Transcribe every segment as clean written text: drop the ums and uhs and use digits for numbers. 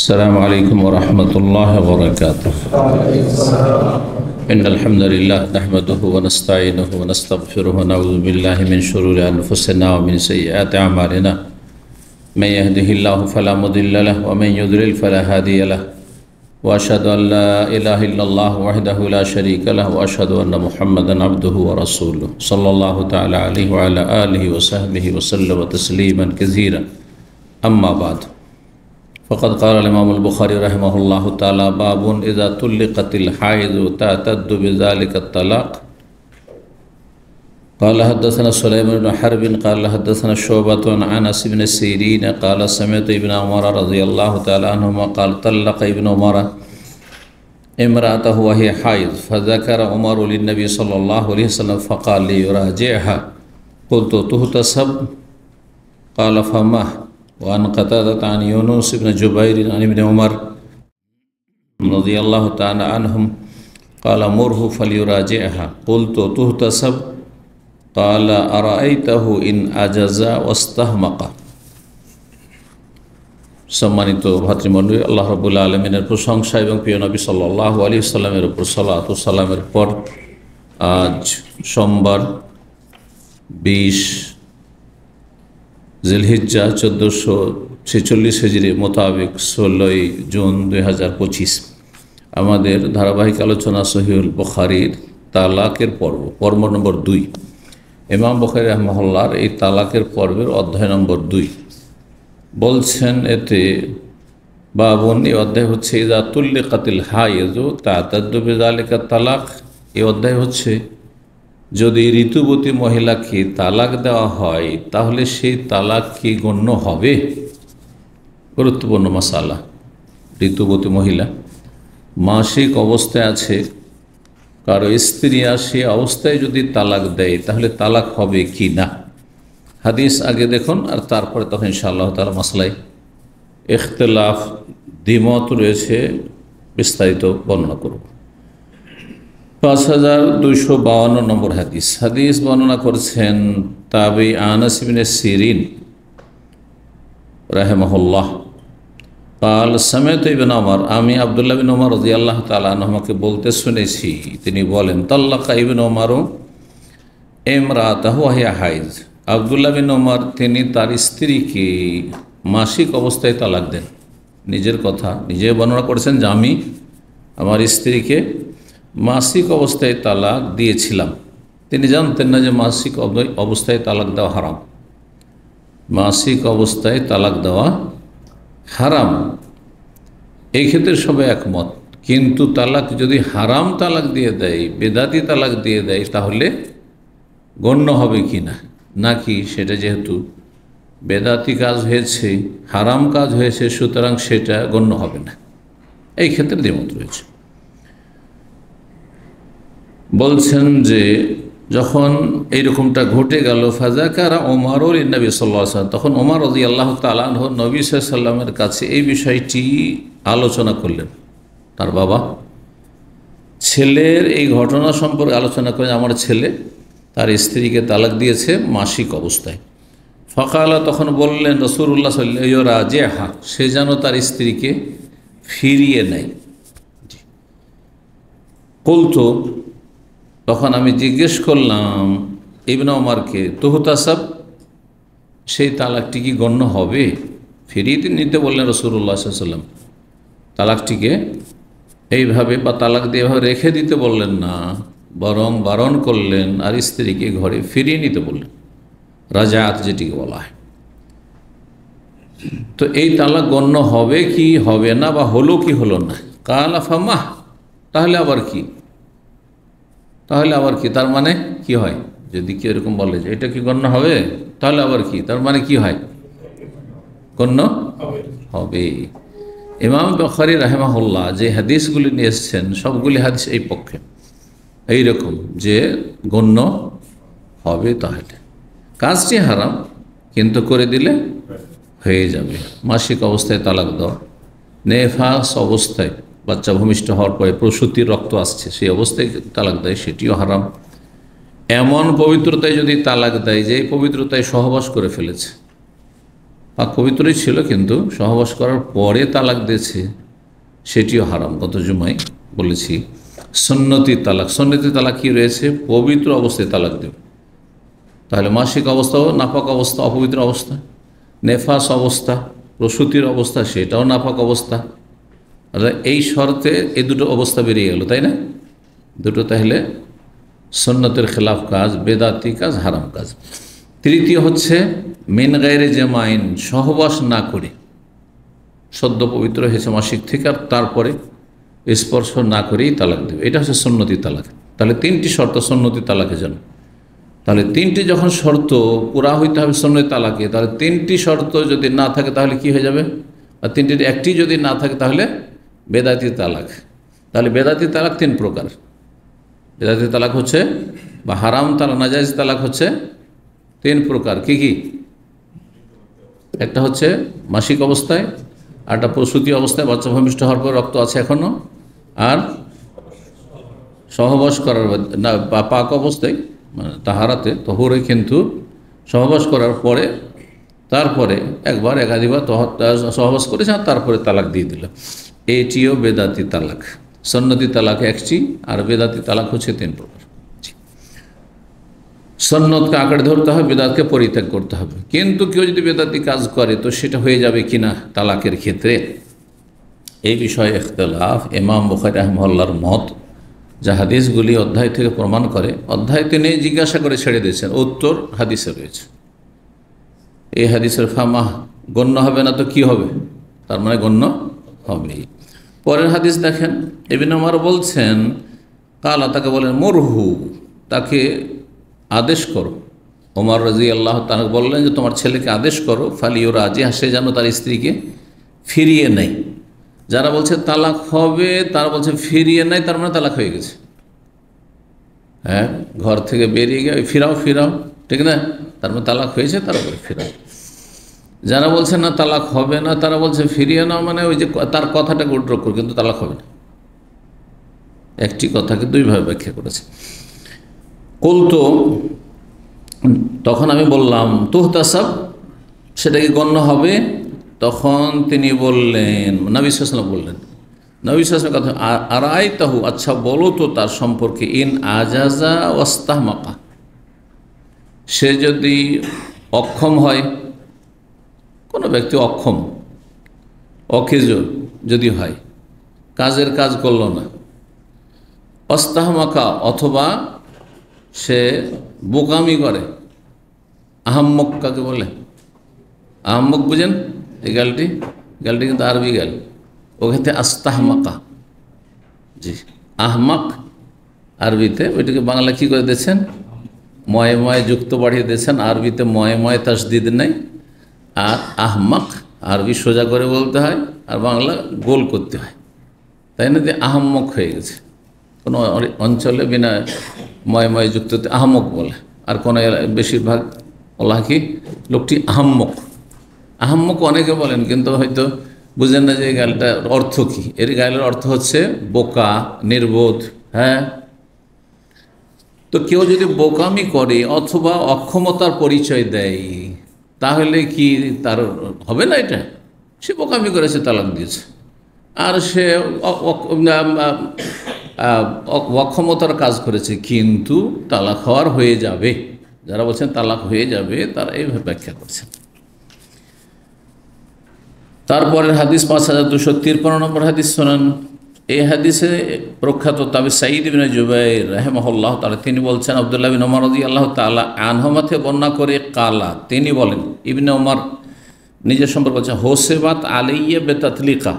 السلام عليكم ورحمة الله وبركاته. إن الحمد لله نحمده ونستعينه ونستغفره ونعوذ بالله من شرور أنفسنا ومن سيئات أعمالنا. من يهده الله فلا مضل له ومن يضلل فلا هادي له. وأشهد أن لا إله إلا الله وحده لا شريك له وأشهد أن محمدا عبده ورسوله صلى الله تعالى عليه وعلى آله وصحبه وسلم تسليما كثيرا. أما بعد، فقد قال الإمام البخاري رحمه الله تعالى: باب إذا طلقت الحائض تعتد بذلك الطلاق. قال حدثنا سليمان بن حرب قال حدثنا شعبة عن أنس بن سيرين قال سمعت ابن عمر رضي الله تعالى عنهما قال: طلق ابن عمر امرأته وهي حائض فذكر عمر للنبي صلى الله عليه وسلم فقال ليراجعها. قلت: تهتسب؟ قال: فما؟ وعن قتادة عن يونس بن جبير عن ابن عمر رضي الله تعالى عنهم قال: مره فليراجعها. قلت: تهتسب؟ قال: أرأيته إن أجز واستهمق. সম্মানিত ভাতৃমণ্ডলী, আল্লাহ রাব্বুল আলামিনের প্রশংসা এবং প্রিয় নবী সাল্লাল্লাহু আলাইহি ওয়াসাল্লামের উপর সালাত ও সালামের পর আজ সোমবার 20 জিলহিজ্জা 1446 হিজরি মোতাবেক 16 জুন 2025 আমাদের ধারাবাহিক আলোচনা সহিহুল বুখারীর তালাকের পর্ব নম্বর 2। ইমাম বুখারী রাহিমাহুল্লাহর এই তালাকের পর্বের অধ্যায় নম্বর 2 বলছেন, এতে বাবুন, এই অধ্যায় হচ্ছে ইযা তুল্লিকাতিল হাইযু তা'তাদ্দু বিযালিকা তালাক। এই অধ্যায় হচ্ছে যদি ঋতুবতী মহিলাকে তালাক দেওয়া হয় তাহলে সেই তালাক কি গণ্য হবে? গুরুত্বপূর্ণ মাসালা। ঋতুবতী মহিলা মাসিক অবস্থায় আছে, কারো স্ত্রী সে অবস্থায় যদি তালাক দেয় তাহলে তালাক হবে কি না। হাদিস আগে দেখুন, আর তারপরে তখন ইনশাআল্লাহ তাআলা মাসলায় ইখতিলাফ দ্বিমত রয়েছে, বিস্তারিত বর্ণনা করব। 5252 নম্বর হাদিস বর্ণনা করেছেন তাবি আনাস ইবনে সিরিন রাহিমাহুল্লাহ قال سمعت ابن عمر, আমি আব্দুল্লাহ বিন ওমর রাদিয়াল্লাহু তাআলা আনহুকে বলতে শুনেছি, তিনি বলেন: তাল্লাকা ইবন ওমর ইমরাতাহু ওয়া হিয়া হাইজ। আব্দুল্লাহ বিন ওমর তিনি তার স্ত্রীকে মাসিক অবস্থায় তালাক দেন। নিজের কথা নিজে বর্ণনা করেছেন যে আমি আমার স্ত্রীকে মাসিক অবস্থায় তালাক দিয়েছিলাম। তিনি জানতেন না যে মাসিক অবস্থায় তালাক দেওয়া হারাম। মাসিক অবস্থায় তালাক দেওয়া হারাম, এই ক্ষেত্রে সবাই একমত। কিন্তু তালাক যদি হারাম তালাক দিয়ে দেয়, বেদাতি তালাক দিয়ে দেয়, তাহলে গণ্য হবে কি না, নাকি সেটা যেহেতু বেদাতি কাজ হয়েছে, হারাম কাজ হয়েছে, সুতরাং সেটা গণ্য হবে না। এই ক্ষেত্রে দ্বিমত রয়েছে। বলছেন যে যখন এইরকমটা ঘটে গেল, ফাযাকারা ওমর লিন-নবী সাল্লাল্লাহু আলাইহি ওয়াসাল্লাম, তখন ওমর রাদিয়াল্লাহু তাআলা আনহু নবী সাল্লাল্লাহু আলাইহি ওয়াসাল্লামের কাছে এই বিষয়টি আলোচনা করলেন। তার বাবা ছেলের এই ঘটনা সম্পর্কে আলোচনা করেন, আমার ছেলে তার স্ত্রীকে তালাক দিয়েছে মাসিক অবস্থায়। ফাকালা, তখন বললেন রাসূলুল্লাহ সাল্লাল্লাহু আলাইহি ওয়াসাল্লাম, রাজিহা, সে যেন তার স্ত্রীকে ফিরিয়ে নেয়। কুলতু, তখন আমি জিজ্ঞেস করলাম ইবনে ওমরকে, তুহতাসাব, সেই তালাকটি কি গণ্য হবে? ফিরিয়ে নিতে বললেন রাসূলুল্লাহ সাল্লাল্লাহু আলাইহি ওয়াসাল্লাম। তালাকটিকে এইভাবে বা তালাক দিয়ে এভাবে রেখে দিতে বললেন না, বরং বারণ করলেন আর স্ত্রীকে ঘরে ফিরিয়ে নিতে বললেন, রাজাত যেটিকে বলা হয়। তো এই তালাক গণ্য হবে কি হবে না, বা হলো কি হলো না? কালা ফামাহ, তাহলে আবার কি? তার মানে কি হয়? যদি কেউ এরকম বলে যে এটা কি গণ্য হবে, তাহলে আবার কি? তার মানে কি হয়? গণ্য হবে। ইমাম বুখারী রাহিমাহুল্লাহ যে হাদিসগুলি নিয়ে এসেছেন সবগুলি হাদিস এই পক্ষে, এইরকম যে গণ্য হবে। তাহলে কাজটি হারাম, কিন্তু করে দিলে হয়ে যাবে। মাসিক অবস্থায় তালাক দেওয়া, নেফাস অবস্থায়, বাচ্চা ভূমিষ্ঠ হওয়ার পরে প্রসূতির রক্ত আসছে সেই অবস্থায় তালাক দেয়, সেটিও হারাম। এমন পবিত্রতায় যদি তালাক দেয় যে পবিত্রতায় সহবাস করে ফেলেছে, পাক পবিত্রই ছিল, কিন্তু সহবাস করার পরে তালাক দিয়েছে, সেটিও হারাম। গত জুমায় বলেছি সুন্নতি তালাক। সুন্নতি তালাক কি রয়েছে? পবিত্র অবস্থায় তালাক দেবে। তাহলে মাসিক অবস্থাও নাপাক অবস্থা, অপবিত্র অবস্থা, নেফাস অবস্থা, প্রসূতির অবস্থা, সেটাও নাপাক অবস্থা। এই শর্তে এই দুটো অবস্থা বেরিয়ে গেল, তাই না? দুটো তাহলে সুন্নতের খেলাফ কাজ, বেদাতি কাজ, হারাম কাজ। তৃতীয় হচ্ছে মিন গায়রে জামাইন, সহবাস না করে, সদ্য পবিত্র হয়েছে মাসিক থেকে, আর তারপরে স্পর্শ না করেই তালাক দেবে। এটা হচ্ছে সুন্নতি তালাক। তাহলে তিনটি শর্ত সুন্নতি তালাকের জন্য। তাহলে তিনটি যখন শর্ত পুরা হইতে হবে সুন্নতি তালাকে, তাহলে তিনটি শর্ত যদি না থাকে তাহলে কি হয়ে যাবে? আর তিনটির একটি যদি না থাকে তাহলে বেদাতি তালাক। তাহলে বেদাতি তালাক তিন প্রকার। বেদাতি তালাক হচ্ছে, বা হারাম তালাক, নাজায়েজ তালাক হচ্ছে তিন প্রকার। কি কি? একটা হচ্ছে মাসিক অবস্থায়, আরটা প্রসূতি অবস্থায়, বাচ্চা ভূমিষ্ঠ হওয়ার পর রক্ত আছে এখনো, আর সহবাস করার না, পাক অবস্থায়, মানে তাহারাতে তহুরে, কিন্তু সহবাস করার পরে, তারপরে একবার একাধিকবার সহবাস করেছে আর তারপরে তালাক দিয়ে দিল, এটিও বেদাতি তালাক। সুন্নতি তালাক একটি, আর বেদাতি তালাক হচ্ছে তিন প্রকার। সুন্নতকে আঁকড়ে ধরতে হবে, বেদাতকে পরিত্যাগ করতে হবে। কিন্তু কেউ যদি বেদাতি কাজ করে তো সেটা হয়ে যাবে কিনা তালাকের ক্ষেত্রে, এই বিষয়ে ইখতিলাফ। ইমাম বুখারী রাহিমাহুল্লাহর মত, যা হাদিসগুলি অধ্যায় থেকে প্রমাণ করে, অধ্যায় তিনি জিজ্ঞাসা করে ছেড়ে দিয়েছেন, উত্তর হাদিসে রয়েছে। এই হাদিসের ফামাহ গণ্য হবে না তো কি হবে? তার মানে গণ্য হবেই। পরের হাদিস দেখেন, ইবনে ওমর বলছেন, কালা, তাকে বলেন মুরহু, তাকে আদেশ করো। ওমর রাদিয়াল্লাহু তাআলা বললেন যে তোমার ছেলেকে আদেশ করো, ফালিও রাজি, সে যেন তার স্ত্রীকে ফিরিয়ে নেয়। যারা বলছে তালাক হবে তারা বলছে ফিরিয়ে নেয়, তার মানে তালাক হয়ে গেছে। হ্যাঁ, ঘর থেকে বেরিয়ে গিয়ে ফিরাও ফিরাও, ঠিক না, তার মানে তালাক হয়েছে, তারপরে ফিরাও। যারা বলছে না তালাক হবে না, তারা বলছে ফিরিয়ে নাও, মানে ওই যে তার কথাটাকে উল্টো করো, কিন্তু তালাক হবে না। একটি কথাকে দুইভাবে ব্যাখ্যা করেছে। কুলতু, তখন আমি বললাম, তুহতাসাব, সেটা কি গণ্য হবে? তখন তিনি বললেন, নবী সাল্লাল্লাহু আলাইহি ওয়াসাল্লাম বললেন, নবী সাল্লাল্লাহু আলাইহি ওয়াসাল্লাম কথা, আরাইতাহু, আচ্ছা বলো তো তার সম্পর্কে, ইন আজাজা ওয়াস্তাহমাকা, সে যদি অক্ষম হয়, কোনো ব্যক্তি অক্ষম, অকেজ যদি হয়, কাজের কাজ করল না, অস্তাহমাকা, অথবা সে বোকামি করে, আহাম্মক কাকে বলে? আহাম্মক বুঝেন? এই গালটি কিন্তু আরবি গাল, ওখানে আস্তাহমাকা, জি, আহমাক আরবিতে, ওইটাকে বাংলা কী করে দিয়েছেন? ময়ে ময়ে যুক্ত বাড়িয়ে দিয়েছেন। আরবিতে ময়ে ময়ে তাসদিদ নেই, আর আহমাক আরবি সোজা করে বলতে হয়, আর বাংলা গোল করতে হয়, তাই না? যে আহম্মক হয়ে গেছে। কোনো অঞ্চলে বিনা ময় ময় যুক্ত আহম্মক বলে, আর কোনো বেশিরভাগ বলা কি লোকটি আহম্মক। আহম্মক অনেকে বলেন, কিন্তু হয়তো বুঝেন না যে এই গালটার অর্থ কী। এর গালের অর্থ হচ্ছে বোকা, নির্বোধ। হ্যাঁ, তো কেউ যদি বোকামি করে অথবা অক্ষমতার পরিচয় দেয়, তাহলে কি তার হবে না? এটা সে বোকামি করেছে, তালাক দিয়েছে, আর সে অক্ষমতার কাজ করেছে, কিন্তু তালাক হওয়ার হয়ে যাবে। যারা বলছেন তালাক হয়ে যাবে তারা এইভাবে ব্যাখ্যা করছেন। তারপরের হাদিস 5253 নম্বর হাদিস শোনান। এই হাদিসে প্রখ্যাত তাবি সাঈদ ইবনে জুবাইর রাহিমাহুল্লাহ তাআলা তিনি বলছেন, আব্দুল্লাহ বিন ওমর রাদিয়াল্লাহু তাআলা আনহুমা থেকে বর্ণনা করে, কালা, তিনি বলেন, ইবনে ওমর নিজের সম্পর্কে বলছেন, হোসেবাত আলাইয়া বেতাতলিকা,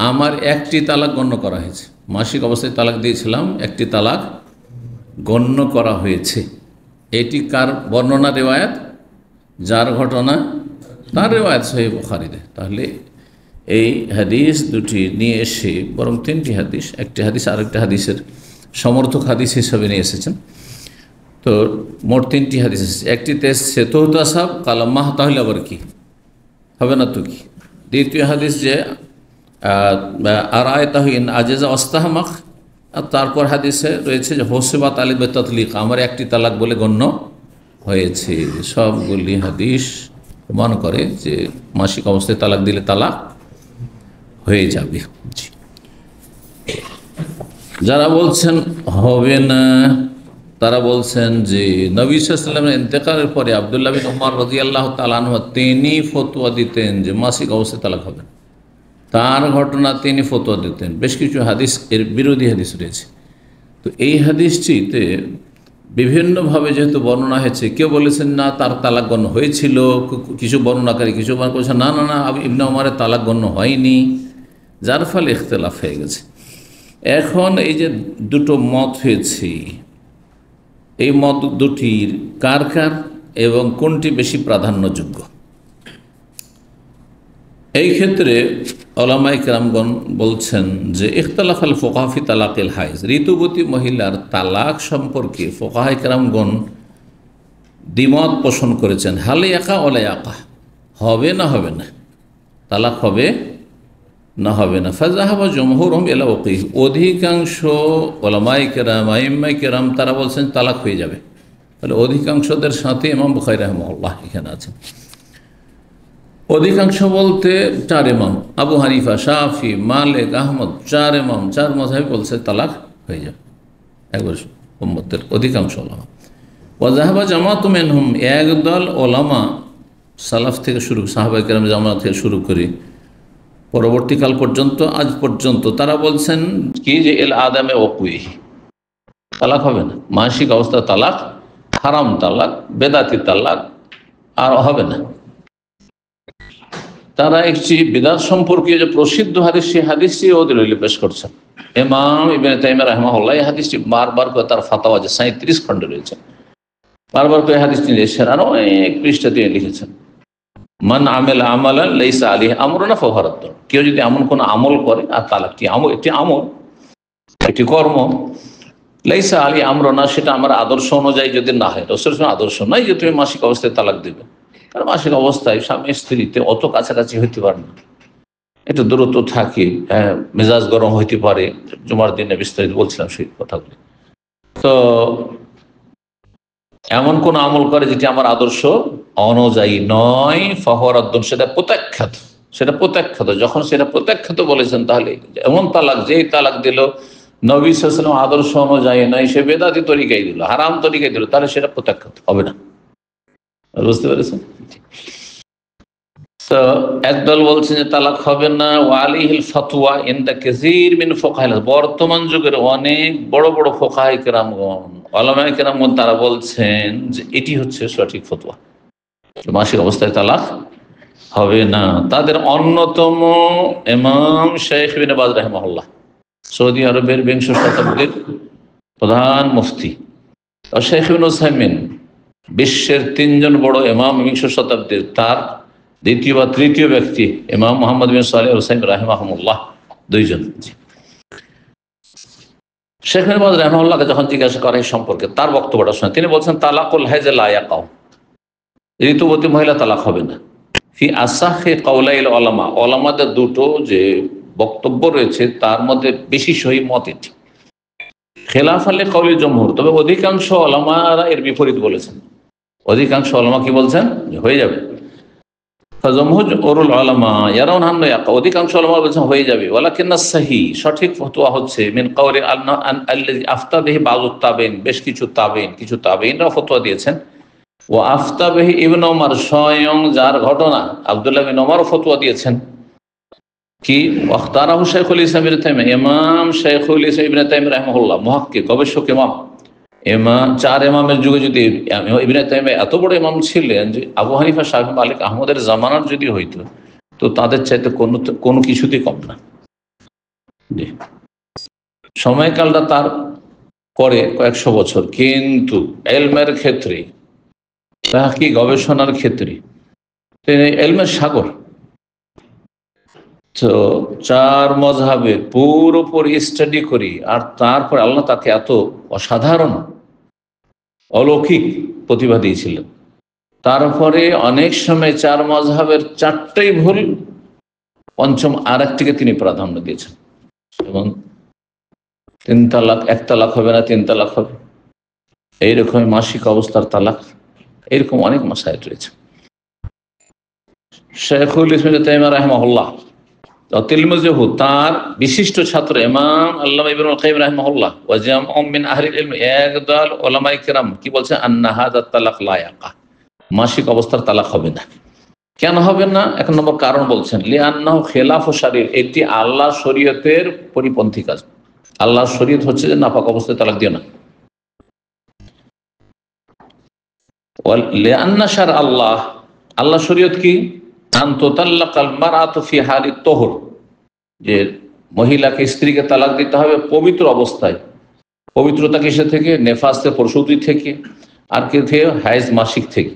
আমার একটি তালাক গণ্য করা হয়েছে। মাসিক অবস্থায় তালাক দিয়েছিলাম, একটি তালাক গণ্য করা হয়েছে। এটি কার বর্ণনা, রেওয়ায়াত? যার ঘটনা তার রেওয়ায়াত সহিহ বুখারীতে। তাহলে এই হাদিস দুটি নিয়ে এসে, বরং তিনটি হাদিস, একটি হাদিস আরেকটি হাদিসের সমর্থক হাদিস হিসাবে নিয়ে এসেছেন। তো মোট তিনটি হাদিস এসেছে। একটিতে এসেছে তোহতাসাব কালাম্মাহ, তাহলে আবার কি হবে না তো কি? দ্বিতীয় হাদিস যে আরায়তাহিন আজেজা অস্তাহমাক, আর তারপর হাদিসে রয়েছে যে হোসেবাত আলী বেতাতলিক, আমার একটি তালাক বলে গণ্য হয়েছে। সবগুলি হাদিস প্রমাণ করে যে মাসিক অবস্থায় তালাক দিলে তালাক হয়ে যাবে। জি। যারা বলছেন হবে না, তারা বলছেন যে নবী সাল্লাল্লাহু আলাইহি ওয়াসাল্লামের ইন্তেকালের পরে আব্দুল্লাহ বিন উমর রাদিয়াল্লাহু তাআলা আনহু তিনি ফতোয়া দিতেন যে মাসিক অবস্থায় তালাক হবে না। তার ঘটনা তিনি ফতোয়া দিতেন। বেশ কিছু হাদিস এর বিরোধী হাদিস রয়েছে। তো এই হাদিসটিতে বিভিন্নভাবে যেহেতু বর্ণনা হয়েছে, কেউ বলেছেন না তার তালাক গণ্য হয়েছিল, কিছু বর্ণনাকারী কিছু বলছেন না না না ইবনে উমরের তালাক গণ্য হয়নি, যার ফলে ইখতিলাফ হয়ে গেছে। এখন এই যে দুটো মত হয়েছে, এই মত দুটির কার কার এবং কোনটি বেশি প্রাধান্যযোগ্য, এই ক্ষেত্রে উলামায়ে কেরামগণ বলছেন যে ইখতিলাফ আল ফুকাহা ফি তালাকিল হাইজ, ঋতুবতী মহিলার তালাক সম্পর্কে ফুকাহায়ে কেরামগণ দ্বিমত পোষণ করেছেন। হালে ইয়াকা ওলা ইয়াকা, হবে না হবে না, তালাক হবে না হবে না। ফাযাহাবা জমহুরুহুম ইলা ওয়াকিহ, অধিকাংশ উলামায়ে কেরাম আইম্মায়ে কেরাম তারা বলছেন তালাক হয়ে যাবে। তাহলে অধিকাংশদের সাথে ইমাম বুখারী রাহিমাহুল্লাহ এখানে আছেন। অধিকাংশ বলতে চার ইমাম, আবু হানিফা, শাফি, মালিক, আহমদ, চার ইমাম, চার মাযহাব বলছে তালাক হয়ে যাবে একবার উম্মতের অধিকাংশ ওলামা। ওয়া যাহাবা জামাতুম মিনহুম, একদল ওলামা সালাফ থেকে শুরু, সাহাবায়ে কেরাম জামাত থেকে শুরু করে পরবর্তীকাল পর্যন্ত আজ পর্যন্ত তারা বলছেন কি যে এল আদামে ওকুই, তালাক হবে না, মাসিক অবস্থা তালাক, হারাম তালাক, বেদাতি তালাক আর হবে না। তারা একটি বিদআত সম্পর্কে যে প্রসিদ্ধ হাদিস, সেই হাদিসটি ওদের পেশ করছেন। ইমাম ইবনে তাইমিয়া রাহিমাহুল্লাহ এই হাদিসটি বারবার করে তার ফাতাওয়া যে 37 খণ্ডে রয়েছে, বারবার করে হাদিসটি লিখেছেন আর অনেক পৃষ্ঠা দিয়ে লিখেছেন। মান আমিলা আমালান লাইসা আলাইহি আমরুনা ফাহুয়া রাদ্দুন, কেউ যদি এমন কোন আমল করে, আর তালাকটি আমল, একটি আমল, একটি কর্ম, লাইসা আলাইহি আমরুনা, সেটা আমার আদর্শ অনুযায়ী যদি না হয়, রাসূলের আদর্শ নয় যে তুমি মাসিক অবস্থায় তালাক দেবে, কারণ মাসিক অবস্থায় স্বামী স্ত্রীতে অত কাছাকাছি হইতে পারে না, একটু দূরত্ব থাকে, মেজাজ গরম হইতে পারে, জুমার দিনে বিস্তারিত বলছিলাম সেই কথাগুলি। তো এমন কোন আমল করে যেটি আমার আদর্শ অনুযায়ী নয়, ফাহুয়া রাদ্দুন, সেটা প্রত্যাখ্যাত, সেটা প্রত্যাখ্যাত। যখন সেটা প্রত্যাখ্যাত বলেছেন, তাহলে এমন তালাক, যেই তালাক দিল নবী সাল্লাল্লাহু আলাইহি ওয়াসাল্লাম আদর্শ অনুযায়ী নয়, সে বেদাতি তরিকায় দিল, হারাম তরিকায় দিল, তাহলে সেটা প্রত্যাখ্যাত হবে না। বুঝতে পেরেছেন? তো একদল বলছেন যে তালাক হবে না, ওয়া আলাইহিল ফাতওয়া ইনদা কাসীর মিন ফুকাহাল, বর্তমান যুগের অনেক বড় বড় ফুকাহায়ে কেরামগণ, উলামায়ে কেরামগণ তারা বলছেন যে এটি হচ্ছে সঠিক ফতোয়া, মাসিক অবস্থায় তালাক হবে না। তাদের অন্যতম ইমাম শাইখ ইবনে বাজ রাহিমাহুল্লাহ, সৌদি আরবের 20 শতাব্দীর প্রধান মুফতি, আর শাইখ ইবনে উসাইমিন, বিশ্বের 3 জন বড় ইমাম 20 শতাব্দীর, তার দ্বিতীয় বা তৃতীয় ব্যক্তি ইমাম মুহাম্মদ বিন সালেহ আল উসাইমিন রাহিমাহুল্লাহ, 2 জন। শেখ ইবনে বাজ রাহিমাহুল্লাহকে যখন জিজ্ঞাসা করা এই সম্পর্কে, তার বক্তব্যটা শুনে তিনি বলছেন তালাকুল হাইজ লা ইয়াকাউ, ঋতুবতী মহিলা তালাক হবে না। ফি আসাহি কাউলাইল উলামা, উলামাদের দুটো যে বক্তব্য রয়েছে তার মধ্যে বেশি সহি মত এটি, খেলাফ আলে কাউলি জমহুর, তবে অধিকাংশ উলামারা এর বিপরীত বলেছেন। অধিকাংশ উলামা কি বলছেন? হয়ে যাবে। জমহুরুল উলামা ইয়ারাউন আন্নাহু ইয়াকা, অধিকাংশ উলামা বলেছেন হয়ে যাবে। ওয়ালাকিন্না সাহি, সঠিক ফতোয়া হচ্ছে মিন কাউলি আল্লাযী আফতা বিহি বাযুত তাবেইন, বেশ কিছু তাবেইন, কিছু তাবেইনরা ফতোয়া দিয়েছেন। ও আফতা বিহি ইবনে ওমর, স্বয়ং যার ঘটনা আব্দুল্লাহ বিন ওমর ফতোয়া দিয়েছেন। কি ওয়াখতারাহু শাইখুল ইসলাম ইবনে তাইমিয়া, ইমাম শাইখুল ইসলাম ইবনে তাইমিয়া রাহিমাহুল্লাহ, মুহাক্কিক, গবেষক ইমাম, ইমাম, 4 ইমামের যুগে যদি ইবনে তাইমিয়া এত বড় ইমাম ছিলেন যে আবু হানিফা, শাফি, মালিক, আহমদের জামানার যদি হইতো, তো তাদের চাইতে কোনো কিছুতেই কম না। জি, সময়কালটা তার পরে কয়েকশো বছর, কিন্তু ইলমের ক্ষেত্রে, তাহকিক, গবেষণার ক্ষেত্রে তিনি ইলমের সাগর। তো 4 মাযহাবের পুরোপুরি স্টাডি করি, আর তারপর আল্লাহ তাকে এত অসাধারণ অলৌকিক প্রতিভা দিয়েছিলেন। তারপরে অনেক সময় 4 মাযহাবের 4টাই ভুল, পঞ্চম আরেকটিকে তিনি প্রাধান্য দিয়েছেন, এবং 3 তালাক, 1 তালাক হবে না, 3 তালাক হবে, এইরকম মাসিক অবস্থার তালাক, এরকম অনেক মাসাইল রয়েছে। শেখুল ইসলাম তাইমিয়া রাহিমাহুল্লাহ তিলমিজহু, তার বিশিষ্ট ছাত্র ইমাম আল্লামা ইবনুল কাইয়িম রাহিমাহুল্লাহ ওয়া জামউম মিন আহলিল ইলম, একদল উলামায়ে কেরাম কি বলছেন, আন্না হাযা তালাক লা ইয়াকা, মাসিক অবস্থার তালাক হবে না। কেন হবে না? এক নম্বর কারণ বলছেন, লিআন্নাহু খিলাফু শারঈ, এটি আল্লাহর শরীয়তের পরিপন্থী কাজ। আল্লাহর শরীয়ত হচ্ছে যে নাপাক অবস্থায় তালাক দিও না। লিআন্না শারআ আল্লাহ, আল্লাহর শরীয়ত কি, আন তুতাল্লাকাল মারআতু ফি হালিত তুহর, যে মহিলাকে, স্ত্রীকে তালাক দিতে হবে পবিত্র অবস্থায়। পবিত্রতা কিসে থেকে? নেফাস থেকে, প্রসূতি থেকে, আর কে থেকে? হায়েজ, মাসিক থেকে।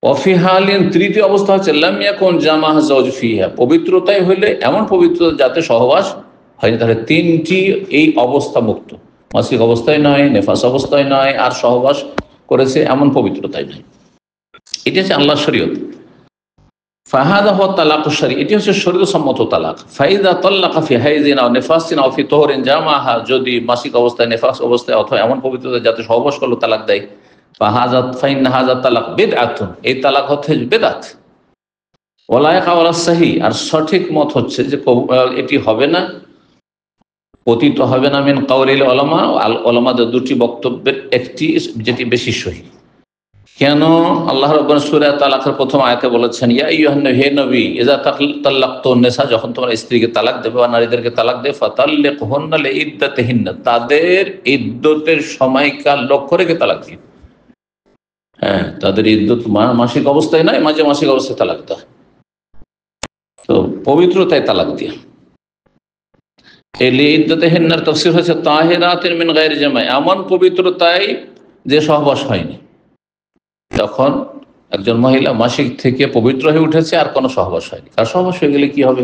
অফিহালিন, তৃতীয় অবস্থা হচ্ছে লাম ইয়াকুন জামাহ যাওজ ফিহা, পবিত্রতাই হইলে এমন পবিত্রতা যাতে সহবাস হয়নি। তাহলে তিনটি এই অবস্থা মুক্ত, মাসিক অবস্থায় নয়, নেফাস অবস্থায় নয়, আর সহবাস করেছে এমন পবিত্রতাই নয়। এটি হচ্ছে আল্লাহর শরীয়ত। ফাহাদা হুয়া তালাকুশ শারঈ, এটি হচ্ছে শরীয়ত সম্মত তালাক। ফাইদা তাল্লাকা ফি হাইজিন আও নিফাসিন আও ফি তুহরিন জামাহা, যদি মাসিক অবস্থায়, নেফাস অবস্থায় অথবা এমন পবিত্রতা যাতে সহবাস করলো তালাক দেয়, ফাইন হাযা তালাক বিদআতুন, এই তালাক হচ্ছে বিদআত। ওয়ালা ইয়াকা ওয়ালা সাহি, আর সঠিক মত হচ্ছে যে এটি হবে না, পতিত হবে না, মিন কাউলিল উলামা, উলামাদের দুটি বক্তব্যের একটি যেটি বেশি সহি। কেন? আল্লাহ রাব্বুল সূরা তালাকের প্রথম আয়াতে বলেছেন, ইয়া আইয়ুহান নবী, হে নবী, ইযা তাল্লাকতুন নিসা, যখন তোমরা স্ত্রীকে তালাক দেবে বা নারীদেরকে তালাক দেবে, ফাতাল্লিকুহুন্না লিইদ্দাতিহিন্না, তাদের ইদ্দতের সময়কাল লক্ষ্য রেখে তালাক দিও। হ্যাঁ, তাদের ইদ্দত মাসিক অবস্থায় নয়, মাঝে মাসিক অবস্থায় তালাক দেয়, তো পবিত্রতায় তালাক দিয়া। এই লিইদ্দাতিহিন্নার তাফসীর হচ্ছে তাহিরাতিন মিন গায়রি জামা, এমন পবিত্রতায় যে সহবাস হয়নি। যখন একজন মহিলা মাসিক থেকে পবিত্র হয়ে উঠেছে আর কোনো সহবাস হয়নি, আর সহবাস হয়ে গেলে কি হবে?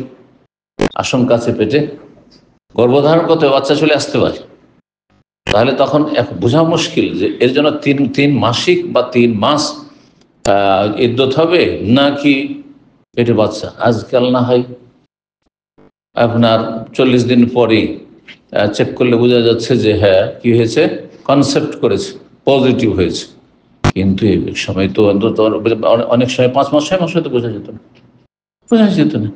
আশঙ্কা আছে পেটে গর্ভধারণ করতে, বাচ্চা চলে আসতে পারে। তাহলে তখন বোঝা মুশকিল যে এর জন্য তিন মাসিক বা 3 মাস ইদ্যত হবে নাকি পেটে বাচ্চা। আজকাল না হয় আপনার 40 দিন পরেই চেক করলে বোঝা যাচ্ছে যে হ্যাঁ কি হয়েছে, কনসেপ্ট করেছে, পজিটিভ হয়েছে। কিন্তু এই সময় তো অন্তত অনেক সময় 5 মাস 6 মাস হয়তো বোঝা যেত না।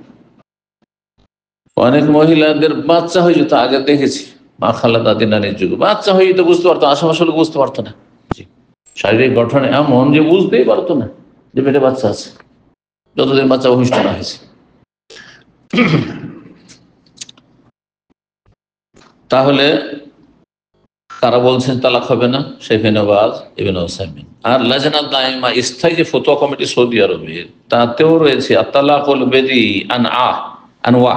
অনেক মহিলাদের বাচ্চা হয়ে যেত, আগে দেখেছি মা খালা দাদি নানির যুগে বাচ্চা হয়ে যেত, বুঝতে পারতো, আশেপাশে লোক বুঝতে পারতো না। শারীরিক গঠন এমন যে বুঝতেই পারতো না যে পেটে বাচ্চা আছে, যতদিন বাচ্চা ভূমিষ্ঠ না হয়েছে। তাহলে তারা বলছেন তালাক হবে না, শেখ বাজ, ইবনে উসাইমিন। আর লাজনা দাইমা, স্থায়ী যে ফতোয়া কমিটি সৌদি আরবের, তাতেও রয়েছে আত-তালাকুল বেদি আনওয়া,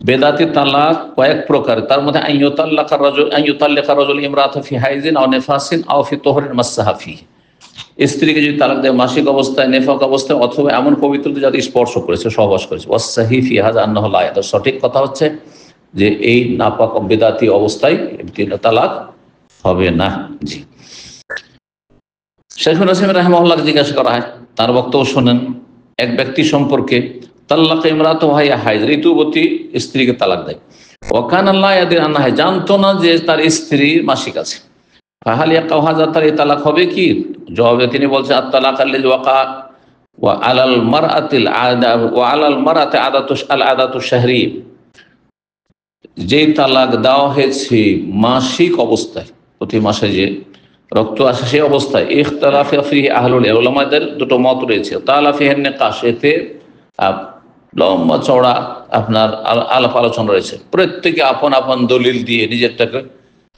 বেদাতি তালাক কয়েক প্রকার। তার মধ্যে আইয়ুতাল্লিকা রাজুল ইমরাতা ফি হাইজিন আও নিফাসিন আও ফি তুহরিন মাসসাহা ফিহি, স্ত্রীকে যদি তালাক দেয় মাসিক অবস্থায়, নেফাক অবস্থায়, অথবা এমন পবিত্রতা যাতে স্পর্শ করেছে, সহবাস করেছে। ওয়াস-সাহিহ ফি হাযা আন্নাহু লা ইয়াদা, সঠিক কথা হচ্ছে যে এই নাপাক বেদাতি অবস্থায় তালাক হবে না। জি, শেখুল ইসলাম রাহিমাহুল্লাহকে জিজ্ঞাসা করা হয়, তার বক্তব্য শোনেন। এক ব্যক্তি সম্পর্কে তাল্লাক ইমরাতু ওয়া হাইজ, ঋতুবতী স্ত্রীকে তালাক দেয়। ওয়া কানা লা ইয়াদির আন্না হাইজ, জানতো না যে তার স্ত্রী মাসিক আছে। ফাহাল ইয়াকাউ হাযা, তার এই তালাক হবে কি? জবাবে তিনি বলছেন, আত-তালাক আল্লাযী ওয়াকা ওয়া আলাল মারআতিল আদা ওয়া আলাল মারআতি আদাতু শাহরি, যেই তালাক দেওয়া হয়েছে মাসিক অবস্থায়, প্রতি মাসে যে রক্ত আসে সেই অবস্থায়, ইখতিলাফ ফিহি আহলুল ইলম, উলামাদের দুটো মত রয়েছে। তাআলা ফিহি নিকাশ, এতে লম্বা চওড়া আপনার আলাপ আলোচনা রয়েছে। প্রত্যেকে আপন আপন দলিল দিয়ে নিজেরটাকে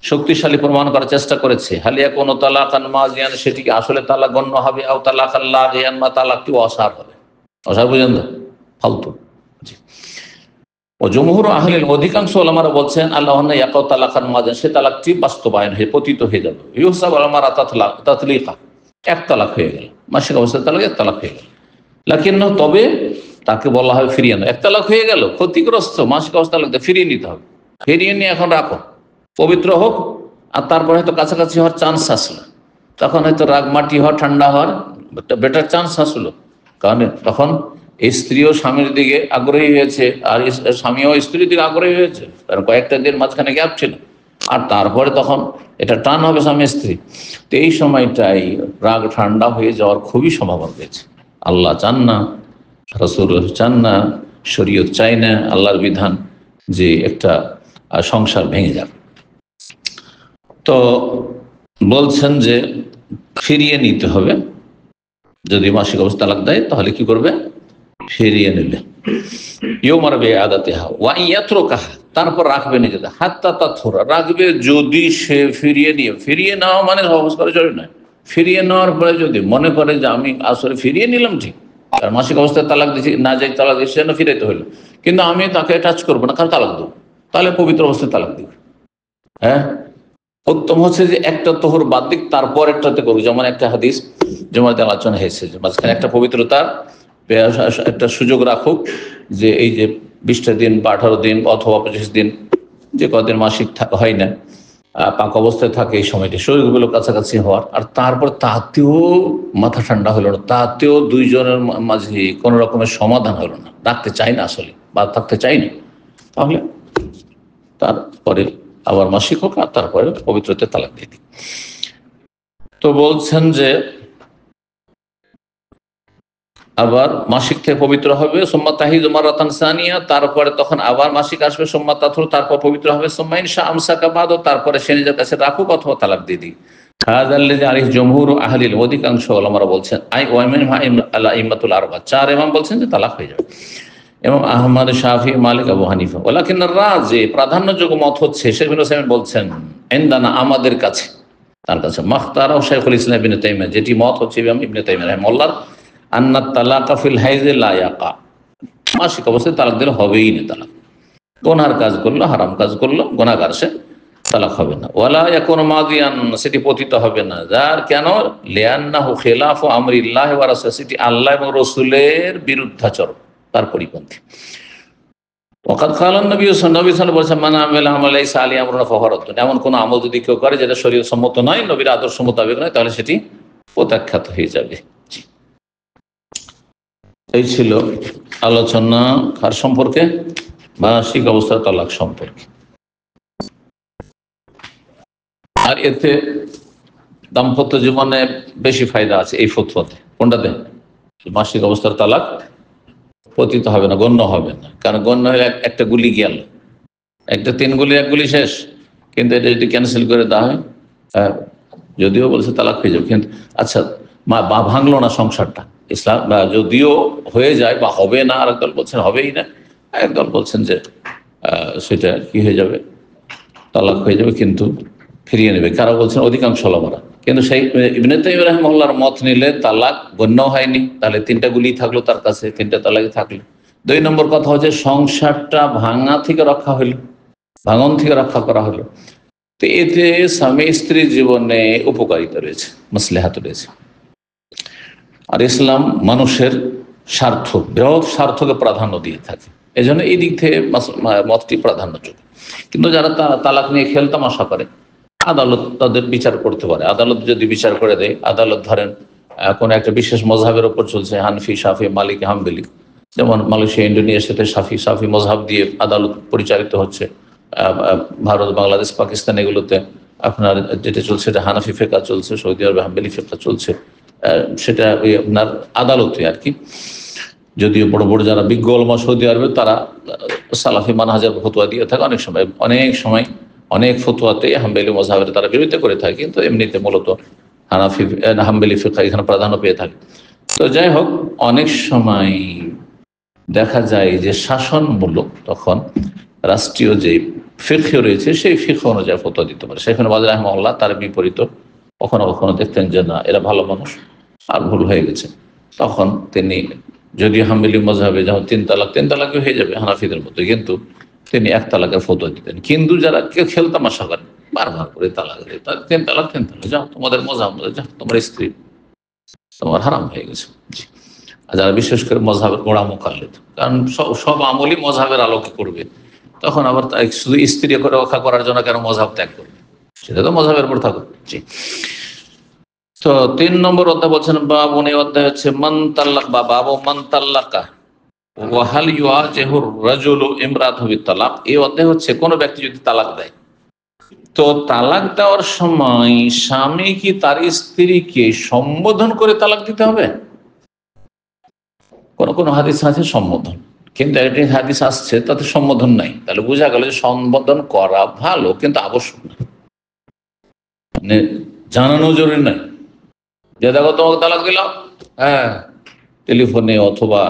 শক্তিশালী প্রমাণ করার চেষ্টা করেছে। হালিয়া কোনো তালাকান মাজিয়ান, সেটিকে আসলে তালাক গণ্য হবে, আও তালাকান লাগিয়ান, বা তালাকটি অসার হবে। অসার বুঝেন তো, ফালতু। ও জমহুর আহলিল, অধিকাংশ ওলামারা বলছেন আল্লাহুন্না ইয়াকাউ তালাকান মাজিয়ান, সে তালাকটি বাস্তবায়ন হয়ে পতিত হয়ে যাবে। ইউহসাব আল-মারআ তাতলিকা, এক তালাক হয়ে গেল, মাসিক অবস্থায় তালাক, এক তালাক হয়ে গেল। লাকিন তবে তাকে বলা হবে ফিরিয়ে নাও। এক তালাক হয়ে গেল, ক্ষতিগ্রস্ত, মাসিক অবস্থা তালাক ফিরিয়ে নিতে হবে। ফিরিয়ে নিয়ে এখন রাখো, পবিত্র হোক, আর তারপরে হয়তো কাছাকাছি হওয়ার চান্স আসলো, তখন হয়তো রাগ মাটি হওয়ার, ঠান্ডা হওয়ার বেটার চান্স আসলো। কারণ তখন স্ত্রীও স্বামীর দিকে আগ্রহী হয়েছে, আর স্বামীও স্ত্রীর দিকে আগ্রহী হয়েছে, কারণ কয়েকটা দিন মাঝখানে গ্যাপ ছিল। আর তারপরে তখন এটা টান হবে স্বামী স্ত্রী, তো এই সময়টাই রাগ ঠান্ডা হয়ে যাওয়ার খুবই সম্ভাবনা রয়েছে। আল্লাহ চান না রাসূল চান না, শরীয়ত চাই না, আল্লাহর বিধান যে একটা সংসার ভেঙে যাক। তো বলছেন যে ফিরিয়ে নিতে হবে। যদি মাসিক অবস্থা তালাক দেয় তাহলে কি করবে? ফিরিয়ে নিলে তারপর রাখবে নিজেদের, হাত্তা তাথুরা রাখবে যদি সে ফিরিয়ে নেওয়া মানে সহজ করে চলে নয়। ফিরিয়ে নেওয়ার পরে যদি মনে করে যে আমি আসলে ফিরিয়ে নিলাম, ঠিক, আর মাসিক অবস্থায় তালাক দিচ্ছি না, যাই তালাক দিচ্ছি না, ফিরাইতে হলো, কিন্তু আমি তাকে টাচ করবো না, কারণ তালাক দেবো, তাহলে পবিত্র অবস্থায় তালাক দিবে। হ্যাঁ, উত্তম হচ্ছে যে একটা তোহর বাদ দিক, তারপর একটাতে করুক। যেমন একটা হাদিস যেমন আলোচনা হয়েছে যে মাঝখানে একটা পবিত্রতার একটা সুযোগ রাখুক, যে এই যে 20টা দিন বা 18 দিন অথবা 25 দিন, যে কদিন মাসিক হয় না, পাক অবস্থায় থাকে, এই সময়টি শরীরগুলো কাছাকাছি হওয়ার, আর তারপর তাতেও মাথা ঠান্ডা হলো না, তাতেও দুইজনের মাঝে কোনো রকমের সমাধান হলো না, রাখতে চাই না আসলে বা থাকতে চাই না, তাহলে তারপরে আবার মাসিক হোক, আর তারপরে পবিত্রতে তালাক দিয়ে দিই। তো বলছেন যে আবার মাসিক থেকে পবিত্র হবে, সোম্মা তাহিদ মারাতান সানিয়া, তারপরে তখন আবার মাসিক আসবে, সোম্মা তাথুর, তারপর পবিত্র হবে, সোম্মা ইনশা আমসাকা বাদ, তারপরে সে নিজের কাছে রাখুক অথবা তালাক দিয়ে দিই। হাযাল্লাযী আলাইহি জমহুর আহলিল, অধিকাংশ ওলামারা বলছেন, আই ওয়ামিনহা আল-আইম্মাতুল আরবা, 4 ইমাম বলছেন যে তালাক হয়ে যাবে। এবং আহমদ, শাফি, মালিক, আবু হানিফা। ওয়ালাকিন রাজি, প্রাধান্যযোগ্য মত হচ্ছে, শেখ ইবনে উসাইমিন বলছেন, ইনদানা, আমাদের কাছে, তার কাছে, মাখতারাহু শাইখুল ইসলাম ইবনে তাইমিয়া, যেটি মত হচ্ছে ইমাম ইবনে তাইমিয়া রাহিমাহুল্লাহ, আন্নাত তালাকা ফিল হাইযে লা ইয়াকা, মাসিক অবস্থায় তালাক দিলে হবেই না তালাক। গুনার কাজ করলো, হারাম কাজ করলো, গুনাহগার, সে তালাক হবে না। ওয়ালা ইয়াকুনু মাদিয়ান, সেটি পতিত হবে না। যার কেন? লিআন্নাহু খিলাফু আমরিল্লাহি ওয়া রাসূলিহি, সেটি আল্লাহ এবং রাসূলের বিরুদ্ধাচরণ, তার পরিপন্থী। ওয়াকাদ কালান নবী সাল্লাল্লাহু আলাইহি ওয়াসাল্লাম বলেছেন, মান আমিলা আমালান লাইসা আলাইহি আমরুনা ফাহুয়া রাদ্দুন, এমন কোন আমল যদি কেউ করে যেটা শরীয়ত সম্মত নয়, নবীর আদর্শ মোতাবেক নয়, তাহলে সেটি প্রত্যাখ্যাত হয়ে যাবে। এই ছিল আলোচনা কার সম্পর্কে? মাসিক অবস্থার তালাক সম্পর্কে। আর এতে দাম্পত্য জীবনে বেশি ফায়দা আছে এই ফতোয়াতে। কোনটাতে? মাসিক অবস্থার তালাক পতিত হবে না, গণ্য হবে না, কারণ গণ্য হলে একটা গুলি গেল, একটা 3 গুলি 1 গুলি শেষ। কিন্তু এটা যদি ক্যান্সেল করে দেওয়া হয়, যদিও বলছে তালাক হয়ে যাবে, কিন্তু আচ্ছা বা ভাঙলো না সংসারটা, ইসলাম যদিও হয়ে যায় বা হবে না, আর একদল বলছেন হবেই না, একদল বলছেন যে সেটা কি হয়ে যাবে, তালাক হয়ে যাবে, কিন্তু ফিরিয়ে নেবে। কারা বলছেন? অধিকাংশ ওলামারা। কিন্তু সেই ইবনে তাইমিয়া রাহিমাহুল্লাহর মত নিলে তালাক গণ্য হয়নি, তাহলে 3টা গুলি থাকলো তার কাছে, 3টা তালাকই থাকলো। 2 নম্বর কথা হচ্ছে সংসারটা ভাঙা থেকে রক্ষা হইল, ভাঙন থেকে রক্ষা করা হলো। তো এতে স্বামী স্ত্রীর জীবনে উপকারিতা রয়েছে, মাসলাহাত রয়েছে। আর ইসলাম মানুষের স্বার্থ, বৃহৎ স্বার্থকে প্রাধান্য দিয়ে থাকে, এই জন্য এই দিক থেকে মতটি প্রাধান্যযোগ্য। কিন্তু যারা তালাক নিয়ে খেলতামাশা করে, আদালত তাদের বিচার করতে পারে। আদালত যদি বিচার করে দেয়, আদালত ধরেন কোনো একটা বিশেষ মজহাবের ওপর চলছে, হানফি, শাফি, মালিকি, হাম্বলি, যেমন মালয়েশিয়া, ইন্ডোনেশিয়াতে সাফি মজহাব দিয়ে আদালত পরিচালিত হচ্ছে। ভারত, বাংলাদেশ, পাকিস্তান, এগুলোতে আপনার যেটা চলছে এটা হানাফি ফিকহ চলছে, সৌদি আরবে হাম্বলি ফিকহ চলছে, সেটা ওই আপনার আদালতে আর কি। যদিও বড় বড় যারা বিজ্ঞ ওলামা সৌদি আরবে, তারা সালাফি মানহাজের ফতোয়া দিয়ে থাকে, অনেক সময় অনেক ফতোয়াতে হাম্বলি মজহাবের তারা বিরোধিতা করে থাকে, কিন্তু এমনিতে মূলত হাম্বলি ফিকহ এখানে প্রাধান্য পেয়ে থাকে। তো যাই হোক, অনেক সময় দেখা যায় যে শাসনমূলক তখন রাষ্ট্রীয় যে ফিকহ রয়েছে, সেই ফিকহ অনুযায়ী ফতোয়া দিতে পারে। শেখ বাজ রাহিমাহুল্লাহ তার বিপরীত কখনো কখনো দেখতেন যে না, এরা ভালো মানুষ আর ভুল হয়ে গেছে, তখন তিনি, যদিও হাম্বলি মজহাবে যেমন 3 তালাকে হয়ে যাবে হানাফিদের মতো, কিন্তু তিনি 1 তালাকের ফতোয়া দিতেন। কিন্তু যারা কেউ খেলতামাশা করে, বারবার করে তালাক দেয়, 3 তালাক, যাও তোমাদের মজহাব, যাও তোমার স্ত্রী তোমার হারাম হয়ে গেছে। আর যারা বিশেষ করে মজহাবের গোড়া মুকাল্লিদ, কারণ সব আমলই মজহাবের আলোকে করবে, তখন আবার শুধু স্ত্রী করে রক্ষা করার জন্য কেন মজহাব ত্যাগ করবে, সেটা তো মজহাবের উপর থাকুক। জি। তো 3 নম্বর অধ্যায় বলছেন, বাবুন, এই অধ্যায় হচ্ছে মান তাল্লাক, বা বাবু মান তাল্লাকা ওয়া হাল ইউআজিহুর রাজুলু ইমরাতাহু বিত-তালাক। এই অধ্যায় হচ্ছে কোন ব্যক্তি যদি তালাক দেয়, তো তালাক দেওয়ার সময় স্বামী কি তার স্ত্রীকে সম্বোধন করে তালাক দিতে হবে? কোন কোন হাদিস আছে সম্বোধন, কিন্তু একটি হাদিস আসছে তাতে সম্বোধন নাই, তাহলে বোঝা গেল যে সম্বোধন করা ভালো কিন্তু আবশ্যক না, মানে জানানো জরুরি নাই যে দেখো তোমাকে তালাক দিলাম, হ্যাঁ, টেলিফোনে অথবা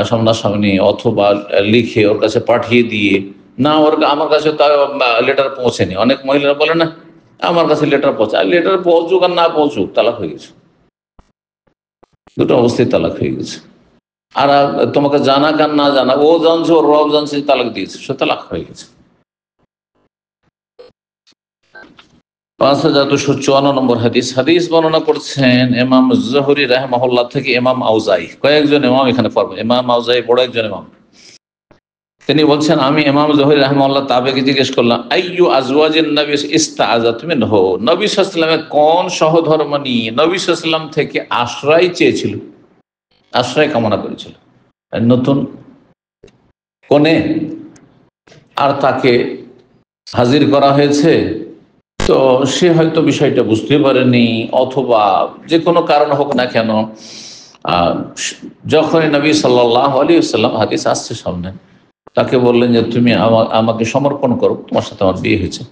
সামনাসামনি অথবা লিখে ওর কাছে পাঠিয়ে দিয়ে, না ওর আমার কাছে লেটার পৌঁছেনি। অনেক মহিলারা বলে না আমার কাছে লেটার পৌঁছে, আর লেটার পৌঁছুক আর না পৌঁছুক তালাক হয়ে গেছে, দুটো অবস্থায় তালাক হয়ে গেছে। আর তোমাকে জানাক আর না জানাক, ও জানছে ওর রব জানছে তালাক দিয়েছে, সে তালাক হয়ে গেছে। 5254 নম্বর হাদিস। হাদিস বর্ণনা করছেন ইমাম জোহরি রাহমাহুল্লাহ থেকে ইমাম আউজাই। কয়েকজন ইমাম এখানে পড়বেন, ইমাম আউজাই বড় একজন ইমাম। তিনি বলছেন আমি ইমাম জোহরি রাহমাহুল্লাহ তাবেকে জিজ্ঞেস করলাম আইয়ু আজওয়াজিন নবী ইস্তাআযাত মিনহু, নবী সাল্লাল্লাহু আলাইহি ওয়াসাল্লামের কোন সহধর্মিণী নবী সাল্লাল্লাহু আলাইহি ওয়াসাল্লাম থেকে আশ্রয় চেয়েছিল, আশ্রয় কামনা করেছিল নতুন কোণে, আর তাকে হাজির করা হয়েছে, তো সে হয়তো বিষয়টা বুঝতে পারেনি, অথবা যে কোনো কারণ হোক না কেন যখন নবী সাল্লাল্লাহু আলাইহি ওয়াসাল্লাম, হাদিস আসছে সামনে, তাকে বললেন যে তুমি আমাকে সমর্পণ করো, তোমার সাথে আমার বিয়ে হয়েছে,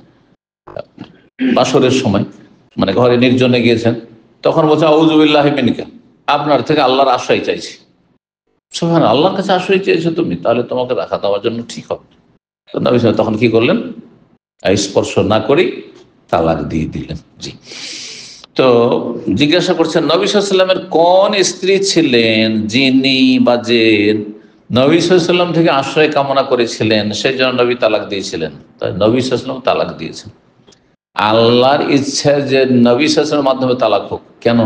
বাসরের সময়, মানে ঘরে নির্জনে গিয়েছেন, তখন বলছে আউযু বিল্লাহি মিনকা, আপনার থেকে আল্লাহর আশ্রয় চাইছি। সুবহানাল্লাহ, আল্লাহর কাছে আশ্রয় চেয়েছো তুমি, তাহলে তোমাকে রাখা দেওয়ার জন্য ঠিক হবে। তো নবী সাল্লাল্লাহু তখন কি করলেন, স্পর্শ না করেই তালাক দিয়ে দিলেন। জি, তো জিজ্ঞাসা করছেন নবী সাল্লাল্লাহু আলাইহি ওয়াসাল্লামের কোন স্ত্রী ছিলেন যিনি বা যে নবী সাল্লাল্লাহু আলাইহি ওয়াসাল্লাম থেকে আশ্রয় কামনা করেছিলেন, সেই জন্য নবী তালাক দিয়েছিলেন। তাই নবী সাল্লাল্লাহু আলাইহি ওয়াসাল্লাম তালাক দিয়েছেন। আল্লাহর ইচ্ছা যে নবী সাল্লাল্লাহু আলাইহি ওয়াসাল্লামের মাধ্যমে তালাক হোক, কেন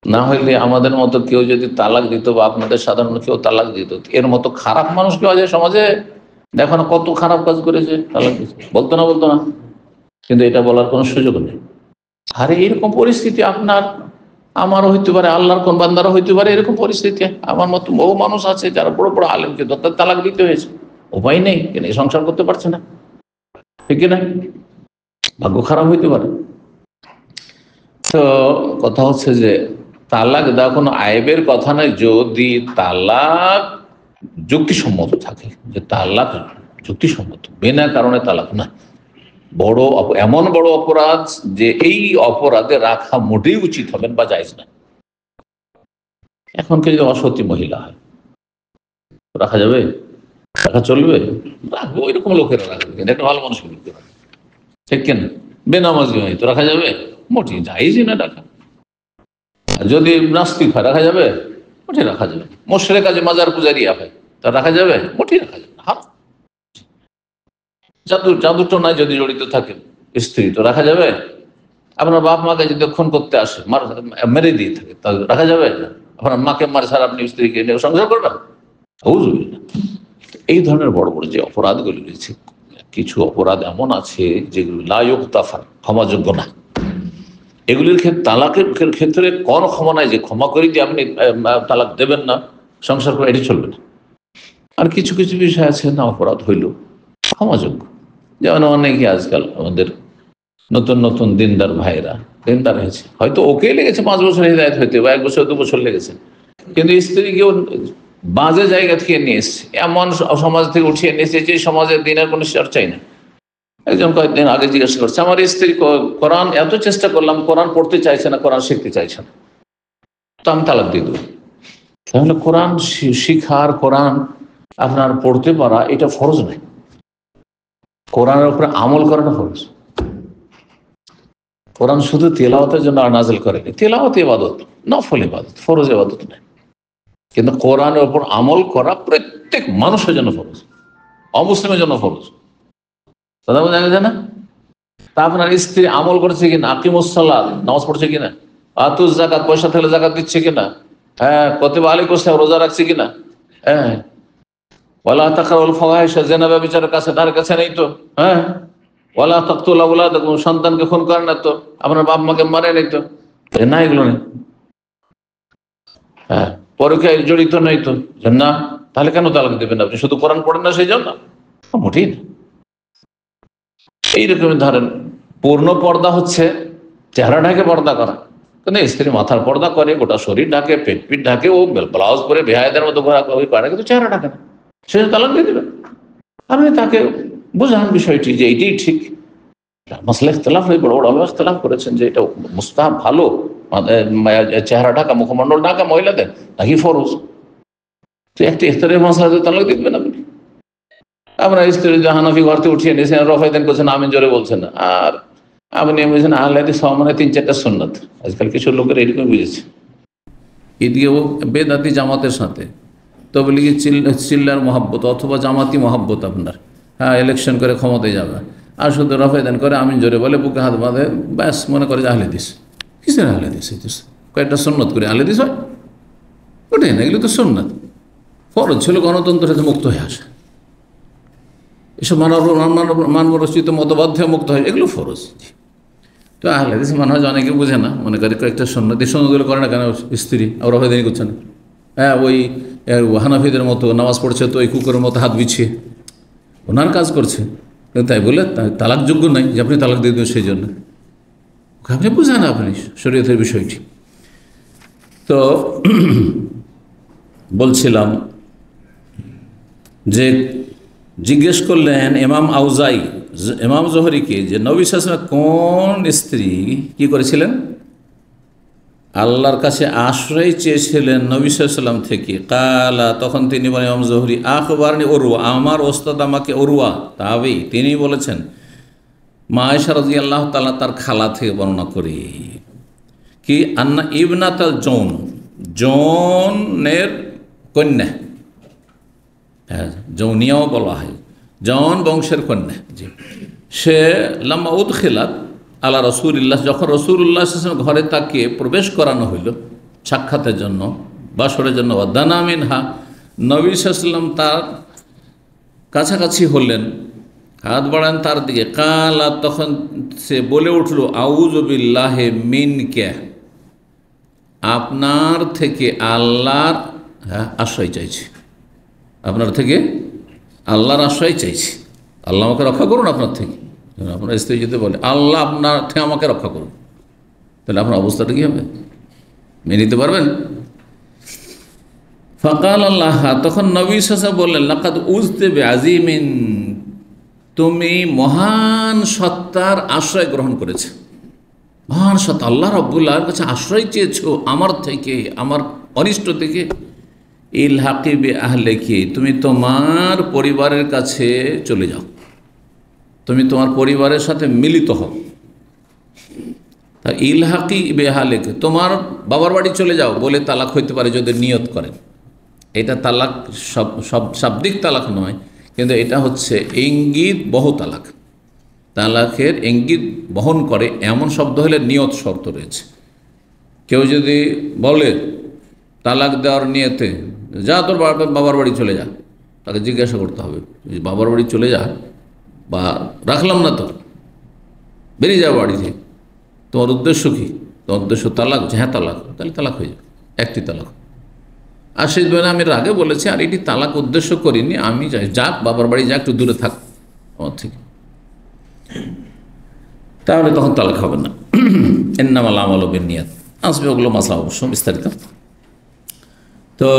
না হইলে আমাদের মতো কেউ যদি তালাক দিত, বা আপনাদের সাধারণ কেউ তালাক দিত, এর মতো খারাপ মানুষ কেউ আছে সমাজে? দেখো না কত খারাপ কাজ করেছে, তালাক দিচ্ছে, বলতো না, কিন্তু এটা বলার কোনো সুযোগ নেই। আরে এরকম পরিস্থিতি আপনার আমারও হইতে পারে, আল্লাহর কোন বান্দারও হইতে পারে এরকম পরিস্থিতি। আমার মতো বহু মানুষ আছে যারা বড় বড় আলেমকে তালাক দিতে হয়েছে, উপায় নেই, কিন্তু সংসার করতে পারছে না, ঠিক না? ভাগ্য খারাপ হইতে পারে। তো কথা হচ্ছে যে তালাক দেওয়া কোনো আইবের কথা নয়, যদি তালাক যুক্তিসম্মত থাকে, যে তালাক যুক্তিসম্মত, বিনা কারণে তালাক না। বড় এমন বড় অপরাধ যে এই অপরাধে রাখা মোটেই উচিত হবেন বা জায়েজ না। এখন যদি অসতী মহিলা হয়, রাখা যাবে? রাখা চলবে? রাখবো, এরকম লোকেরা রাখবে, কিন্তু একটা ভালো মানুষ করতে পারে, ঠিক কিনা? বেনামাজি হয় তো রাখা যাবে? মোটেই জায়েজই না রাখা। যদি নাস্তিক হয় রাখা যাবে? মোটেই রাখা যাবে। মোশরেক কাজে মাজার পূজারিয়া হয় তা রাখা যাবে? মোটেই রাখা যাবে। জাদুটো নাই যদি জড়িত থাকে স্ত্রী, তো রাখা যাবে? আপনার বাপ মাকে যদি খুন করতে আসে, মেরে দিয়ে থাকে, তাহলে রাখা যাবে? আপনার মাকে মারে ছাড়া আপনি স্ত্রীকে নিয়ে সংসার করবেন? এই ধরনের বড় বড় যে অপরাধগুলি রয়েছে, কিছু অপরাধ এমন আছে যেগুলো লা ইউগতাফার, ক্ষমাযোগ্য না। এগুলির ক্ষেত্রে, তালাকের ক্ষেত্রে কোন ক্ষমা নাই যে ক্ষমা করে দিয়ে আপনি তালাক দেবেন না, সংসার করে, এটি চলবে না। আর কিছু কিছু বিষয় আছে না, অপরাধ হইল ক্ষমাযোগ্য, যেমন অনেকে আজকাল আমাদের নতুন নতুন দিনদার ভাইরা দিনদার হয়েছে, হয়তো ওকে লেগেছে 5 বছর হিদায়ত হইতে, বা 1 বছর 2 বছর লেগেছে, কিন্তু স্ত্রীকেও বাজে জায়গা থেকে নিয়ে এসছে, এমন সমাজ থেকে উঠিয়ে নিয়ে এসছে যে সমাজের দিনের কোনো চর্চাই না। একজন কয়েকদিন আগে জিজ্ঞাসা করছে, আমার স্ত্রী কোরআন এত চেষ্টা করলাম, কোরআন পড়তে চাইছে না, কোরআন শিখতে চাইছে না, তো আমি তালাক দিয়ে দেবো। তাহলে কোরআন শিখার, কোরআন আপনার পড়তে পারা এটা ফরজ নয়, কোরআনের উপরে আমল করাটা ফরজ। কোরআন শুধু তেলাওয়াতের জন্য নাজিল করেনি, তেলাওয়াত ইবাদত, নফল ইবাদত, ফরজ ইবাদত নয়। কিন্তু কোরআনের উপর আমল করা প্রত্যেক মানুষের জন্য ফরজ, অমুসলিমের জন্য ফরজ। কথা বোঝা গেছে না? তা আপনার স্ত্রী আমল করছে কিনা, আকিমুস সালাত, নামাজ পড়ছে কিনা, আতুজ যাকাত, পয়সা থাকলে যাকাত দিচ্ছে কিনা, হ্যাঁ, কতিবা আলাইকুম সিয়াম, রোজা রাখছে কিনা, হ্যাঁ, ওয়ালা তাকরাবুল ফাওয়াহিশ, জিনা ব্যভিচারের কাছে ধারে কাছে নেই তো, হ্যাঁ, ওয়ালা তাকতুলু আওলাদাকুম, সন্তানকে খুন করে না তো, আপনার বাপ মাকে মারে নাই তো, না, এগুলো নেই। হ্যাঁ, পরকীয়ায় জড়িত নেই তো, না, তাহলে কেন তালাক দেবেন আপনি? শুধু কোরআন পড়েন না সেই জন্য? মোটেই না। এইরকম ধরেন পূর্ণ পর্দা হচ্ছে চেহারাটাকে পর্দা করা, কিন্তু স্ত্রী মাথার পর্দা করে, গোটা শরীর ঢাকে, পেট পিট ঢাকে, ও ব্লাউজ পরে বেহায়াদের মতো ঘোরাঘুরি করে, কিন্তু চেহারা ঢাকে না, সে তালাক দিয়ে দেবে। আপনি তাকে বোঝান বিষয়টি যে এইটাই ঠিক। মাসলা ইখতিলাফ হয়ে বড় বড় আলেম ইখতিলাফ করেছেন যে এটা মুস্তাহাব, ভালো চেহারা ঢাকা, মুখমণ্ডল ঢাকা মহিলাদের, নাকি ফরজ। তো একটা ইফতারের মাসলাতে তালাক দেখবেন আপনি। আমরা স্ত্রী হানাফি ঘরতে উঠিয়ে নিয়েছেন, রফায়দান করছেন, আমিন জোরে বলছেন, আর আপনি বলছেন আহলে হাদিস মানে 3-4টা সুন্নাত। আজকাল কিছু লোকের এরকম বুঝেছে। ঈদগেও বেদাতি জামাতের সাথে তবলিগি চিল্লার মহাব্বত অথবা জামাতি মহাব্বত আপনার, হ্যাঁ ইলেকশন করে ক্ষমতায় যাবে, আর শুধু রফায়দান করে, আমিন জোরে বলে, বুকে হাত বাঁধে, ব্যাস মনে করে যে আহলে হাদিস। কিসের আহলে হাদিস? কয়েকটা সুন্নত করে আহলে হাদিস হয়? ওটাই না, এগুলো তো সুন্নাত। ফরজ ছিল গণতন্ত্র থেকে মুক্ত হয়ে আসে, এসব মানবরচিত মতবাদ থেকে মুক্ত হয়, এগুলো ফরজ। তো আহলে হাদিস মনে হয় অনেকে বুঝে না, মনে করে কয়েকটা সুন্নত, এই সুন্নতগুলো করে না কেন স্ত্রী, আর রফায়দানি করছে না। হ্যাঁ ওই হানাফিদের মতো নামাজ পড়ছে তো ওই কুকুরের মতো হাত বিছিয়ে ওনার কাজ করছে, তাই বলে তালাকযোগ্য নাই যে আপনি তালাক দিয়ে দেবেন, সেই জন্য আপনি বুঝেন না আপনি শরীয়তের বিষয়টি। তো বলছিলাম যে জিজ্ঞেস করলেন ইমাম আউজাই ইমাম জোহরিকে যে নবী সাল্লাল্লাহু আলাইহি ওয়াসাল্লাম কোন স্ত্রী কি করেছিলেন, আল্লাহর কাছে আশ্রয় চেয়েছিলেন নবী সাল্লাল্লাহু আলাইহি ওয়াসাল্লাম থেকে। কালা, তখন তিনি বলেন ইমাম জোহরি, আখবারনি উরওয়া, আমার ওস্তাদ আমাকে উরওয়া তাবেই তিনি বলেছেন, মা আয়েশা রাদিয়াল্লাহু তাআলা তার খালা থেকে বর্ণনা করি কি, আন্না ইবনাতাল জৌন, জৌনের কন্যা, হ্যাঁ যৌনিয়াও বলা হয়, জৌন বংশের কন্যা, জি, সে লাম্মা উদখিলাত আলা রাসূলিল্লাহ, যখন রাসূলুল্লাহ সাল্লাল্লাহু আলাইহি ওয়াসাল্লাম ঘরে তাকে প্রবেশ করানো হইল সাক্ষাতের জন্য, বাসরের জন্য, ওয়াদানা মিনহা, নবী সাল্লাল্লাহু আলাইহি ওয়াসাল্লাম তার কাছাকাছি হলেন, হাত বাড়ান তার দিকে। কালা, তখন সে বলে উঠল, আউযু বিল্লাহি মিনকা, আপনার থেকে আল্লাহর আশ্রয় চাইছি, আপনার থেকে আল্লাহর আশ্রয় চাইছি, আল্লাহ আমাকে রক্ষা করুন আপনার থেকে। আপনার স্ত্রী যদি বলে আল্লাহ আপনার থেকে আমাকে রক্ষা করুন, তাহলে আপনার অবস্থাটা কী হবে, মেনে নিতে পারবেন? ফাকাল আল্লাহ, তখন নবী সাল্লাল্লাহু আলাইহি ওয়াসাল্লাম বললেন, লাকাদ উযতে বিআযীমিন, তুমি মহান সত্তার আশ্রয় গ্রহণ করেছে, মহান সত্তা আল্লাহ রাব্বুল আলামিনের কাছে আশ্রয় চেয়েছো আমার থেকে, আমার অনিষ্ট থেকে। ইলহাকি বি আহলিকি, তুমি তোমার পরিবারের কাছে চলে যাও, তুমি তোমার পরিবারের সাথে মিলিত হও। তা ইলহাকি বি আহলিকি, তোমার বাবার বাড়ি চলে যাও বলে তালাক হইতে পারে যদি নিয়ত করেন। এটা তালাক সব শাব্দিক তালাক নয়, কিন্তু এটা হচ্ছে ইঙ্গিত বহু তালাক। তালাকের ইঙ্গিত বহন করে এমন শব্দ হলে নিয়ত শর্ত রয়েছে। কেউ যদি বলে তালাক দেওয়ার নিয়তে, যা তোর বাবার বাড়ি চলে যা, তাকে জিজ্ঞাসা করতে হবে, বাবার বাড়ি চলে যা বা রাখলাম না তোর, বেরিয়ে যাও বাড়ি থেকে, তোমার উদ্দেশ্য কী? তোমার উদ্দেশ্য তালাক? হ্যাঁ তালাক, তাহলে তালাক হয়ে যাবে, একটি তালাক। আর সেই জন্য আমি আগে বলেছি, আর এটি তালাক উদ্দেশ্য করিনি, আমি যাই, যাক বাবার বাড়ি যা, একটু দূরে থাক আমার থেকে, তাহলে তখন তালাক হবে না। ইন্নামাল আমালু বিন্নিয়াত আসবে, ওগুলো মাসলা অবশ্য বিস্তারিত। তো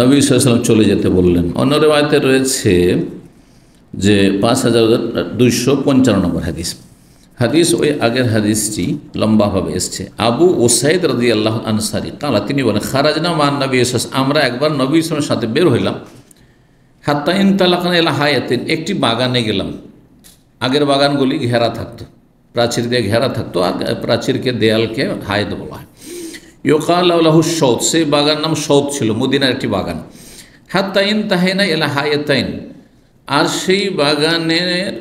নবী সাল্লাল্লাহু আলাইহি ওয়াসাল্লাম চলে যেতে বললেন। অন্য রিওয়ায়াতে রয়েছে যে 5255 নম্বর হাদিস, হাদিস ওই আগের হাদিসটি লম্বাভাবে এসছে। আবু উসাইদ রাদিয়াল্লাহু আনসারী কালা, তিনি বলেন, খারাজনা মান নবী সাল্লাল্লাহু আলাইহি ওয়াসাল্লাম, আমরা একবার নবী সাল্লাল্লাহু আলাইহি ওয়াসাল্লামের সাথে বের হইলাম, হাত্তা ইনতালাকনা ইলা হায়াতিন, একটি বাগানে গেলাম। আগের বাগানগুলি ঘেরা থাকতো, প্রাচীর দিয়ে ঘেরা থাকতো, আর প্রাচীরকে দেয়ালকে হায়াত বলা হয়। ইউকাল লাহু সৌদ, সেই বাগান নাম সৌদ ছিল, মদিনার একটি বাগান। হাত্তা ইনতাহাইনা ইলা হায়াতাইন, আর সেই বাগানের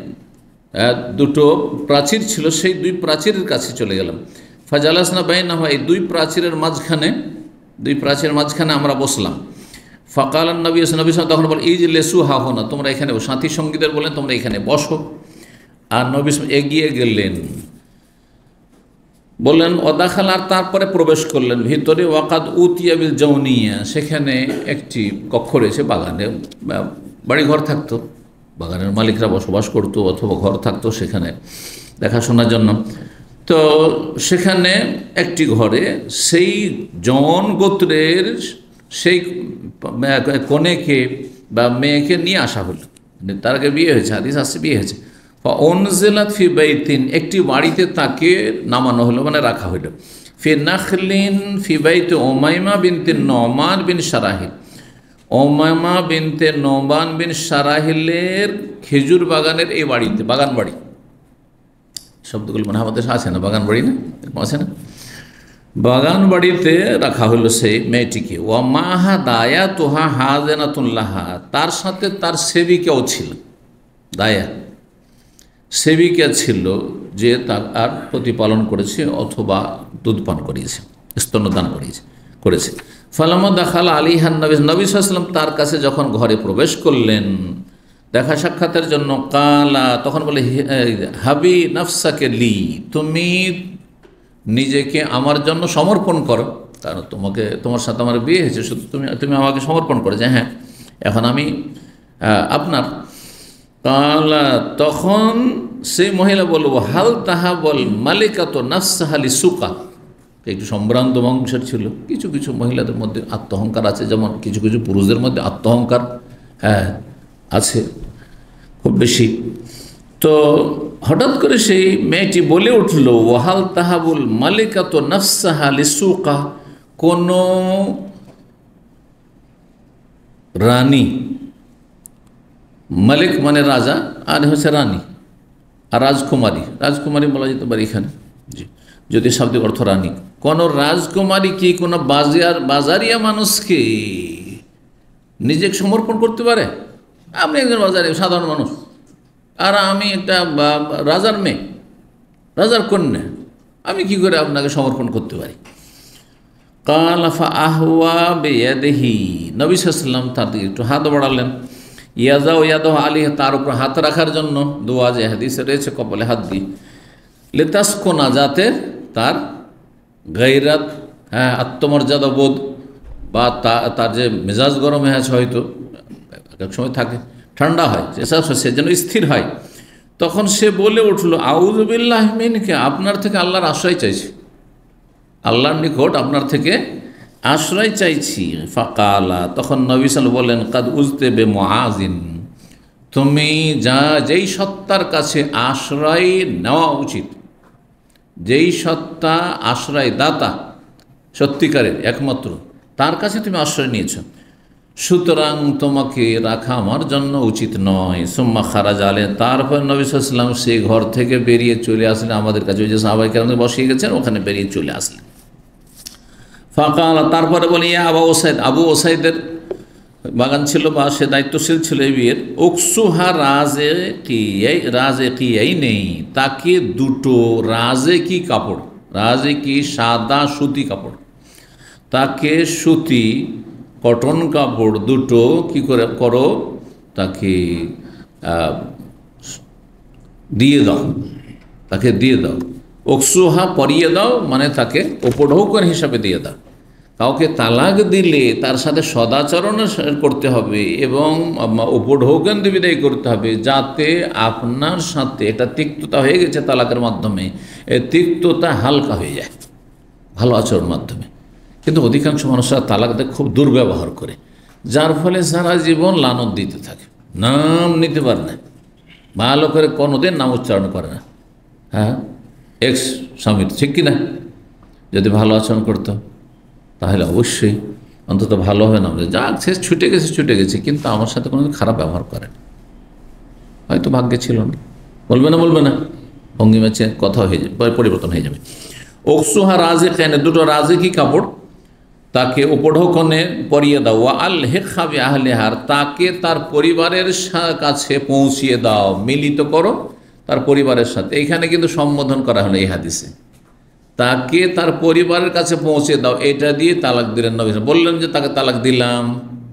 দুটো প্রাচীর ছিল, সেই দুই প্রাচীরের কাছে চলে গেলাম। ফাজালাসনা বাইনাহুমা, এই দুই প্রাচীরের মাঝখানে আমরা বসলাম। ফাকাল নবী সাল্লাল্লাহু, তখন বলেন, এই যে লেসু হাহুনা, তোমরা এখানে, সাথী সঙ্গীদের বলেন তোমরা এখানে বসো। আর নবী এগিয়ে গেলেন, বললেন ওদাখাল, আর তারপরে প্রবেশ করলেন ভিতরে। ওয়াকাদ উতিয়া বিল জাউনিয়া, সেখানে একটি কক্ষ রয়েছে, বাগানে বাড়িঘর থাকতো, বাগানের মালিকরা বসবাস করতো অথবা ঘর থাকতো সেখানে দেখাশোনার জন্য। তো সেখানে একটি ঘরে সেই জন গোত্রের সেই কনেকে বা মেয়েকে নিয়ে আসা হলো, তার আগে বিয়ে হয়েছে, হাদিস আসছে বিয়ে হয়েছে। অনজেলাত ফি বাইতিন, একটি বাড়িতে তাকে নামানো হলো, মানে রাখা হলো। ফি নাখলিন ফি বাইতে ওমাইমা বিনতে নমান বিন সারাহিল, ওমাইমা বিনতে নোমান বিন সারাহিলের খেজুর বাগানের এই বাড়িতে, বাগান বাড়ি শব্দগুলো মানে আমাদের আছে না, বাগান বাড়ি না, আছে না, বাগান বাড়িতে রাখা হলো সেই মেয়েটিকে। ওয়া মাহা দায়া তোহা হাজেনাতুল্লাহা, তার সাথে তার সেবিকাও ছিল, দায়া সেবিকা ছিল যে তার প্রতিপালন করেছে অথবা দুধ পান করিয়েছে, স্তন্যদান করেছে। ফালামা দাখাল আলিহান নবী, নবী সাল্লাল্লাহু আলাইহি ওয়াসাল্লাম তার কাছে যখন ঘরে প্রবেশ করলেন দেখা সাক্ষাতের জন্য, কালা, তখন বলে হাবি নাফসাকে লি, তুমি নিজেকে আমার জন্য সমর্পণ করো, কারণ তোমার সাথে আমার বিয়ে হয়েছে, শুধু তুমি আমাকে সমর্পণ করো যে হ্যাঁ এখন আমি আপনার। কালা, তখন সেই মহিলা বলবো হাল তাহা বল মালিকা তো নাফসাহালি সুকা, একটু সম্ভ্রান্ত বংশের ছিল। কিছু কিছু মহিলাদের মধ্যে আত্মহংকার আছে, যেমন কিছু কিছু পুরুষদের মধ্যে আত্মহংকার হ্যাঁ আছে খুব বেশি। তো হঠাৎ করে সেই মেয়েটি বলে উঠল ওয়াহাল তাহাবুল মালিকা তো নাফসাহালি সুকা, কোন রানী, মালিক মানে রাজা আর হচ্ছে রানী, আর রাজকুমারী বলা যেতে পারে এখানে, জি, যদি শাব্দিক অর্থ রানী। কোন রাজকুমারী কি কোনো বাজারিয়া মানুষকে নিজেকে সমর্পণ করতে পারে? আপনি একজন বাজারে সাধারণ মানুষ, আর আমি একটা রাজার মেয়ে, রাজার কন্যা, আমি কি করে আপনাকে সমর্পণ করতে পারি? কালাফা আহওয়া বেয়াদেহি, নবী সাল্লাল্লাহু আলাইহি ওয়াসাল্লাম তার দিকে একটু হাত বাড়ালেন, ইয়াদাহ আলী, তার উপর হাত রাখার জন্য, দোয়া যে হাদিসে রয়েছে কপালে হাত দিয়ে, লেতাসকোনা, যাতে তার গায়রাত, হ্যাঁ আত্মমর্যাদা বোধ বা তার যে মেজাজ গরম হয়ে আছে, হয়তো এক সময় থাকে ঠান্ডা হয়, সে যেন স্থির হয়। তখন সে বলে উঠল আউযু বিল্লাহি মিনকা, আপনার থেকে আল্লাহর আশ্রয় চাইছি, আল্লাহর নিকট আপনার থেকে আশ্রয় চাইছি। ফাকালা, তখন নবী সাল্লাল্লাহু আলাইহি ওয়াসাল্লাম বলেন কাদ উজতে বে মুআজিন, তুমি যেই সত্তার কাছে আশ্রয় নেওয়া উচিত, যেই সত্তা আশ্রয় দাতা সত্যিকারের একমাত্র, তার কাছে তুমি আশ্রয় নিয়েছ, সুতরাং তোমাকে রাখা আমার জন্য উচিত নয়। সুম্মা খারাজ আলেন, তারপর নবী সাল্লাল্লাহু আলাইহি ওয়াসাল্লাম সেই ঘর থেকে বেরিয়ে চলে আসলেন আমাদের কাছে, ওই যে সাহাবায়ে কেরাম বসিয়ে গেছেন ওখানে বেরিয়ে চলে আসলেন। ফাকাল, তারপরে বলি আবু ওসাইদের বাগান ছিল বা সে দায়িত্বশীল ছিল এই বিয়ের, উকসুহা রাজে কিয়াই নেই, তাকে দুটো রাজে কি কাপড়, রাজে কি সাদা সুতি কাপড়, তাকে সুতি কটন কাপড় দুটো কি করে করো, তাকে দিয়ে দাও, তাকে দিয়ে দাও। উকসুহা পরিয়ে দাও মানে তাকে উপঢৌকন হিসাবে দিয়ে দাও। কাউকে তালাক দিলে তার সাথে সদাচরণ করতে হবে এবং উপঢৌকন বিদায় করতে হবে, যাতে আপনার সাথে এটা তিক্ততা হয়ে গেছে তালাকের মাধ্যমে, এই তিক্ততা হালকা হয়ে যায় ভালো আচরণের মাধ্যমে। কিন্তু অধিকাংশ মানুষরা তালাকদের খুব দুর্ব্যবহার করে, যার ফলে সারা জীবন লানত দিতে থাকে, নাম নিতে পারে না, ভালো করে কোনোদিন নাম উচ্চারণ করে না। হ্যাঁ, এক্স স্বামীর, ঠিক কিনা? যদি ভালো আচরণ করতো তাহলে অবশ্যই অন্তত ভালো হবে না, যাক সে ছুটে গেছে কিন্তু আমার সাথে কোনো খারাপ ব্যবহার করে না, হয়তো ভাগ্যে ছিল না, বলবে না ভঙ্গিমা কথা হয়ে যাবে, পরিবর্তন হয়ে যাবে। ওকসুহা রাজে কেন, দুটো রাজে কি কাপড় তাকে উপঢৌকনে পরিয়ে দাও, আল হেখাবি আহলেহার, তাকে তার পরিবারের কাছে পৌঁছিয়ে দাও, মিলিত করো তার পরিবারের সাথে। এইখানে কিন্তু সম্বোধন করা হলো এই হাদিসে, তাকে তার পরিবারের কাছে পৌঁছে দাও, এটা দিয়ে তালাক দিলেন নবী। বললেন যে তাকে তালাক দিলাম,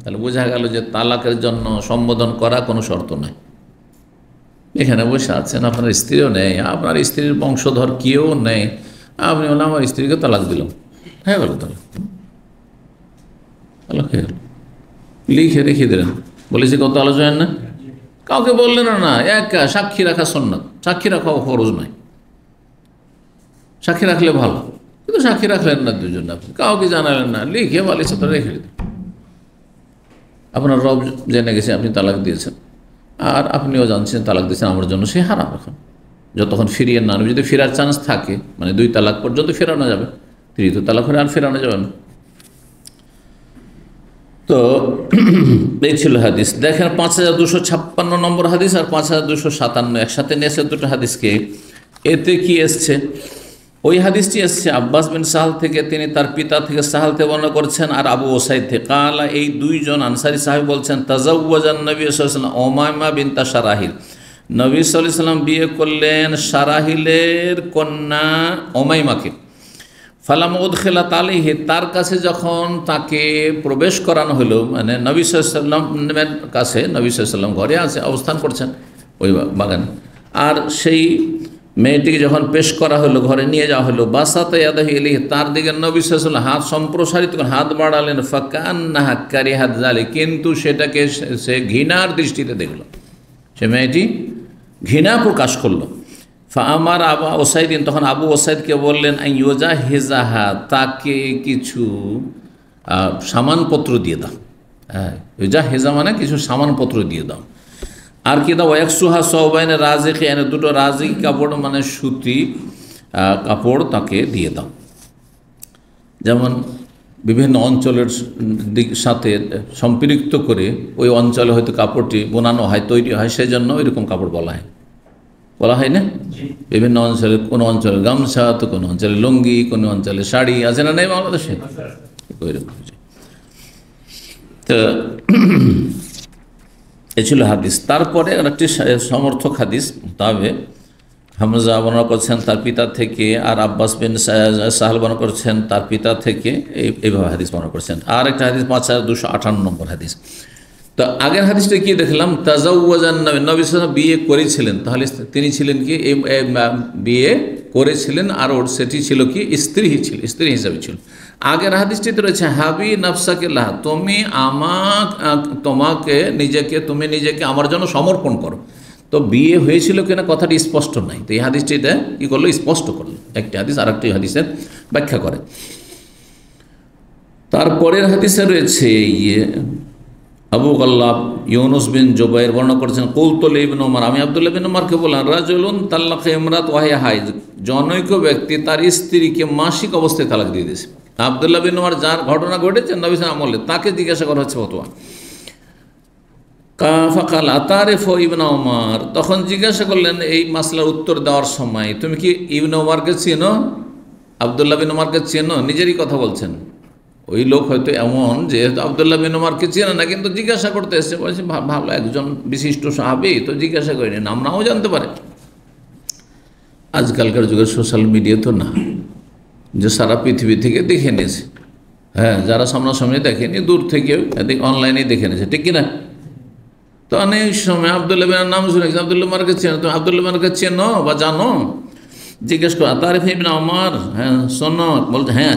তাহলে বোঝা গেল যে তালাকের জন্য সম্বোধন করা কোনো শর্ত নাই। এখানে বসে আছেন, আপনার স্ত্রীও নেই, আপনার স্ত্রীর বংশধর কেউ নেই, আপনি বললেন আমার স্ত্রীকে তালাক দিলাম, হ্যাঁ বলো তালাক হয়ে গেল, লিখে রেখে দিলেন। বলেছি কত আলোচনা না, কাউকে বললেন না, এক সাক্ষী রাখা সুন্নাত, সাক্ষী রাখাও ফরজ নয়। সাক্ষী রাখলে ভালো, কিন্তু সাক্ষী রাখলেন না দুজন, আপনি কাউকে জানালেন না, লিখে বালির সাথে রেখে দিন। আপনার রব জেনে গেছে আপনি তালাক দিয়েছেন, আর আপনিও জানছেন তালাক দিয়েছেন, আমার জন্য সে হারাম। এখন যতক্ষণ ফিরিয়ে না আনবে, যদি ফেরার চান্স থাকে, মানে 2 তালাক পর্যন্ত ফেরানো যাবে, 3য় তালাক হলে আর ফেরানো যাবে না। তো এই ছিল হাদিস। দেখেন 5256 নম্বর হাদিস আর 5257 একসাথে নিয়েছে দুটো হাদিসকে। এতে কি এসছে? ওই হাদিসটি এসছে আব্বাস বিন সাহাল থেকে, তিনি তার পিতা থেকে সাহাল থেকে বর্ণনা করছেন, আর আবু ওসাইদ থেকে। কালা, এই দুইজন আনসারী সাহাবী বলছেন, তাজাওয়াজান নবী সাল্লাল্লাহু আলাইহি ওয়াসাল্লাম উমাইমা বিনতা সারাহিল, নবী সাল্লাল্লাহু আলাইহি ওয়াসাল্লাম বিয়ে করলেন সারাহিলের কন্যা উমাইমাকে। ফালাম উদখিলাত আলাইহি, তার কাছে যখন তাকে প্রবেশ করানো হলো, মানে নবী সাল্লাল্লাহু আলাইহি ওয়াসাল্লামের কাছে, নবী সাল্লাল্লাহু আলাইহি ওয়াসাল্লাম ঘরে আছে, অবস্থান করছেন ওই বাগানে, আর সেই মেয়েটিকে যখন পেশ করা হলো, ঘরে নিয়ে যাওয়া হলো, বাসাতে ইয়াদাহু ইলাইহি, তার দিকে নবী সাল্লাল্লাহু আলাইহি ওয়াসাল্লাম হাত সম্প্রসারিত করে হাত বাড়ালেন। ফাকান্নাহা কারিহাত যালিক, কিন্তু সেটাকে সে ঘৃণার দৃষ্টিতে দেখল, সে মেয়েটি ঘৃণা প্রকাশ করলো। আমার আবু ওসাইদিন, তখন আবু ওসাইদকে বললেন, আইয়ুজা হেজাহা, তাকে কিছু সামানপত্র দিয়ে দাও। হ্যাঁ, ইউজা হেজা মানে কিছু সামানপত্র দিয়ে দাও। আর কি দাও? একসুহা সবাইনে রাজিক, এনে দুটো রাজিক কাপড়, মানে সুতি কাপড় তাকে দিয়ে দাও। যেমন বিভিন্ন অঞ্চলের সাথে সম্পৃক্ত করে ওই অঞ্চলে হয়তো কাপড়টি বোনানো হয়, তৈরি হয়, সেই জন্য ওইরকম কাপড় বলা হয় না? বিভিন্ন অঞ্চলে, কোনো অঞ্চলে গামছা, তো কোনো অঞ্চলে লুঙ্গি, কোনো অঞ্চলে শাড়ি, আছে না নেই বাংলাদেশে? ওইরকম। তো এ ছিল হাদিস। তারপরে একটি সমর্থক হাদিস, তবে হামজা বর্ণনা করছেন তার পিতা থেকে, আর আব্বাস বিন সাহাল বর্ণনা করছেন তার পিতা থেকে, এইভাবে হাদিস বর্ণনা করছেন। আর একটা হাদিস 5258 নম্বর হাদিস। তো আগের হাদিসটা কি দেখলাম? তাজাওয়াজান নবী সাল্লাল্লাহু আলাইহি ওয়াসাল্লাম বিয়ে করেছিলেন, তাহলে তিনি ছিলেন কি? বিয়ে করেছিলেন, আর ওর সেটি ছিল কি? স্ত্রী হিসাবে ছিল। আগের হাদিসটিতে রয়েছে হাবি নাফসাকে লাহ, তুমি নিজেকে আমার জন্য সমর্পণ করো। তো বিয়ে হয়েছিল কিনা কথাটি স্পষ্ট নাই, তো এই হাদিসটিতে কি করলো? স্পষ্ট করলো। একটি হাদিস আর একটি হাদিসের ব্যাখ্যা করে। তারপরের হাদিসে রয়েছে আবু গাল্লাব ইউনুস বিন জুবাইর বর্ণনা করেছেন, কুলতু লিবনে ওমর, আমি আব্দুল্লাহ বিন ওমরকে বললাম, রাজুলুন তাল্লাকা ইমরাত ওয়াহিয়া হাইজ, জনৈক ব্যক্তি তার স্ত্রীকে মাসিক অবস্থায় তালাক দিয়ে দিয়েছে। আব্দুল্লাহ বিন ওমর, যার ঘটনা ঘটেছে নবী সাল্লাল্লাহু আলাইহি ওয়াসাল্লাম আমলে, তাকে জিজ্ঞাসা করা হচ্ছে ফতোয়া। ফাকাল আতারিফ ইবনে ওমর, তখন জিজ্ঞাসা করলেন এই মাসলার উত্তর দেওয়ার সময়, তুমি কি ইবনে ওমরকে চেনো? আব্দুল্লাহ বিন ওমরকে চেনো? নিজেরই কথা বলছেন। ওই লোক হয়তো এমন যে আব্দুল্লাহ বিন ওমরকে চেনে না, কিন্তু জিজ্ঞাসা করতে এসছে, বলছে ভালো একজন বিশিষ্ট সাহাবী, তো জিজ্ঞাসা করিনি, নাও জানতে পারে। আজকালকার যুগের সোশ্যাল মিডিয়া তো না যে সারা পৃথিবী থেকে দেখে নিয়েছে। হ্যাঁ, যারা সামনাসামনি দেখেনি, দূর থেকে অনলাইনে দেখে নিয়েছে, ঠিক কিনা? তো অনেক সময় আব্দুল্লাহ বিনের নাম শুনেছি, আব্দুল্লাহ ওমরকে চেনো? তুমি আব্দুল্লাহ ওমরকে চেনো বা জানো? জিজ্ঞেস করো, তারিফ ইবনে ওমর, হ্যাঁ শোনো, বলতে হ্যাঁ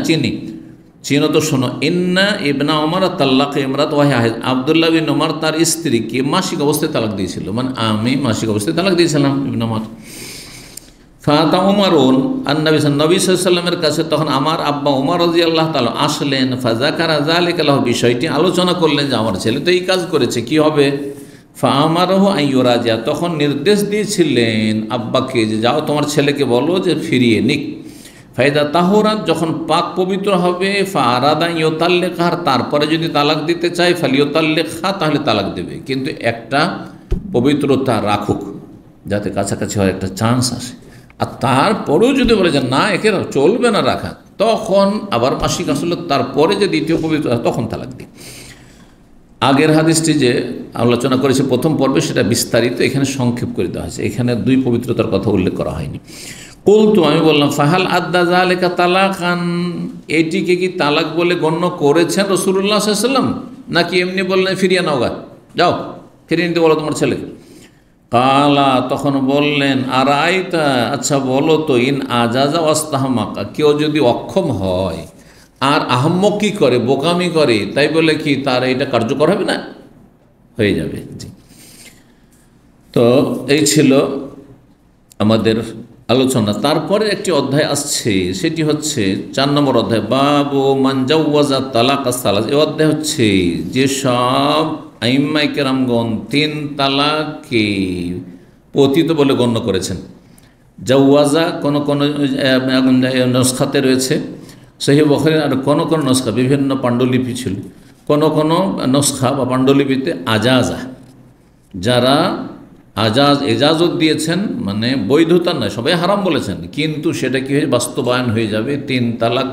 চিনো তো শোনো, ইন্না ইবনা ওমর তাল্লাক ইমরাত ওয়াহিয়া হাইজ, আব্দুল্লাহ বিন ওমর তার স্ত্রীকে মাসিক অবস্থায় তালাক দিয়েছিল, মানে আমি মাসিক অবস্থায় তালাক দিয়েছিলাম ইবনে ওমর। ফাতা ওমরুন নবী সাল্লাল্লাহু আলাইহি ওয়াসাল্লামের কাছে তখন আমার আব্বা ওমর রাদিয়াল্লাহু তাআলা আসলেন। ফাযাকারা যালিকা লাহু, বিষয়টি আলোচনা করলেন যে আমার ছেলে তো এই কাজ করেছে, কি হবে? ফাআমারাহু আইয়ুরাজিয়া, তখন নির্দেশ দিয়েছিলেন আব্বাকে যে যাও তোমার ছেলেকে বলো যে ফিরিয়ে নিক। ফাইদা তাহুরাত, যখন পাক পবিত্র হবে, ফাআরাদা ইউতাল্লিকা, তারপরে যদি তালাক দিতে চায়, ফালিউতাল্লিকা, তাহলে তালাক দেবে, কিন্তু একটা পবিত্রতা রাখুক, যাতে কাছাকাছি হয়, একটা চান্স আসে। আর তারপরেও যদি বলে যে না, একে চলবে না রাখা, তখন আবার মাসিক আসলে তারপরে যে দ্বিতীয় পবিত্র, তখন তালাক দিই। আগের হাদিসটি যে আলোচনা করেছে প্রথম পর্বে, সেটা বিস্তারিত, এখানে সংক্ষেপ করে দেওয়া হয়েছে, এখানে 2 পবিত্রতার কথা উল্লেখ করা হয়নি। কুলতু, আমি বললাম, ফাহাল আদ্দা যালিকা তালাকান, এটিকে কি তালাক বলে গণ্য করেছেন রাসূলুল্লাহ সাল্লাল্লাহু আলাইহি ওয়াসাল্লাম, নাকি এমনি বললেন ফিরিয়ে নাও গা, যাও ফিরিয়ে নিতে বলো তোমার ছেলেকে? কালা, তখন বললেন, আর আইতা, আচ্ছা বলো তো, ইন আজাজা ওয়াস্তাহমাকা, কেউ যদি অক্ষম হয় আর আহম্মকি করে, বোকামি করে, তাই বলে কি তার এটা কার্যকর হবে না? হয়ে যাবে। জি, তো এই ছিল আমাদের আলোচনা। তারপরে একটি অধ্যায় আসছে, সেটি হচ্ছে 4 নম্বর অধ্যায়, বাবু মান জাওয়াজা তালাক সালাস। এই অধ্যায় হচ্ছে যেসব আইম্মায়ে কেরামগণ 3 তালাককে পতিত বলে গণ্য করেছেন। জাওয়াজা কোন কোন নস্খাতে রয়েছে সহিহ বুখারী, আর কোন কোন নস্খা বিভিন্ন পাণ্ডুলিপি ছিল, কোন কোন নস্খা বা পাণ্ডুলিপিতে আজাজা, যারা এজাজত দিয়েছেন, মানে বৈধতা নয়, সবাই হারাম বলেছেন, কিন্তু সেটা কি হয়ে বাস্তবায়ন হয়ে যাবে, 3 তালাক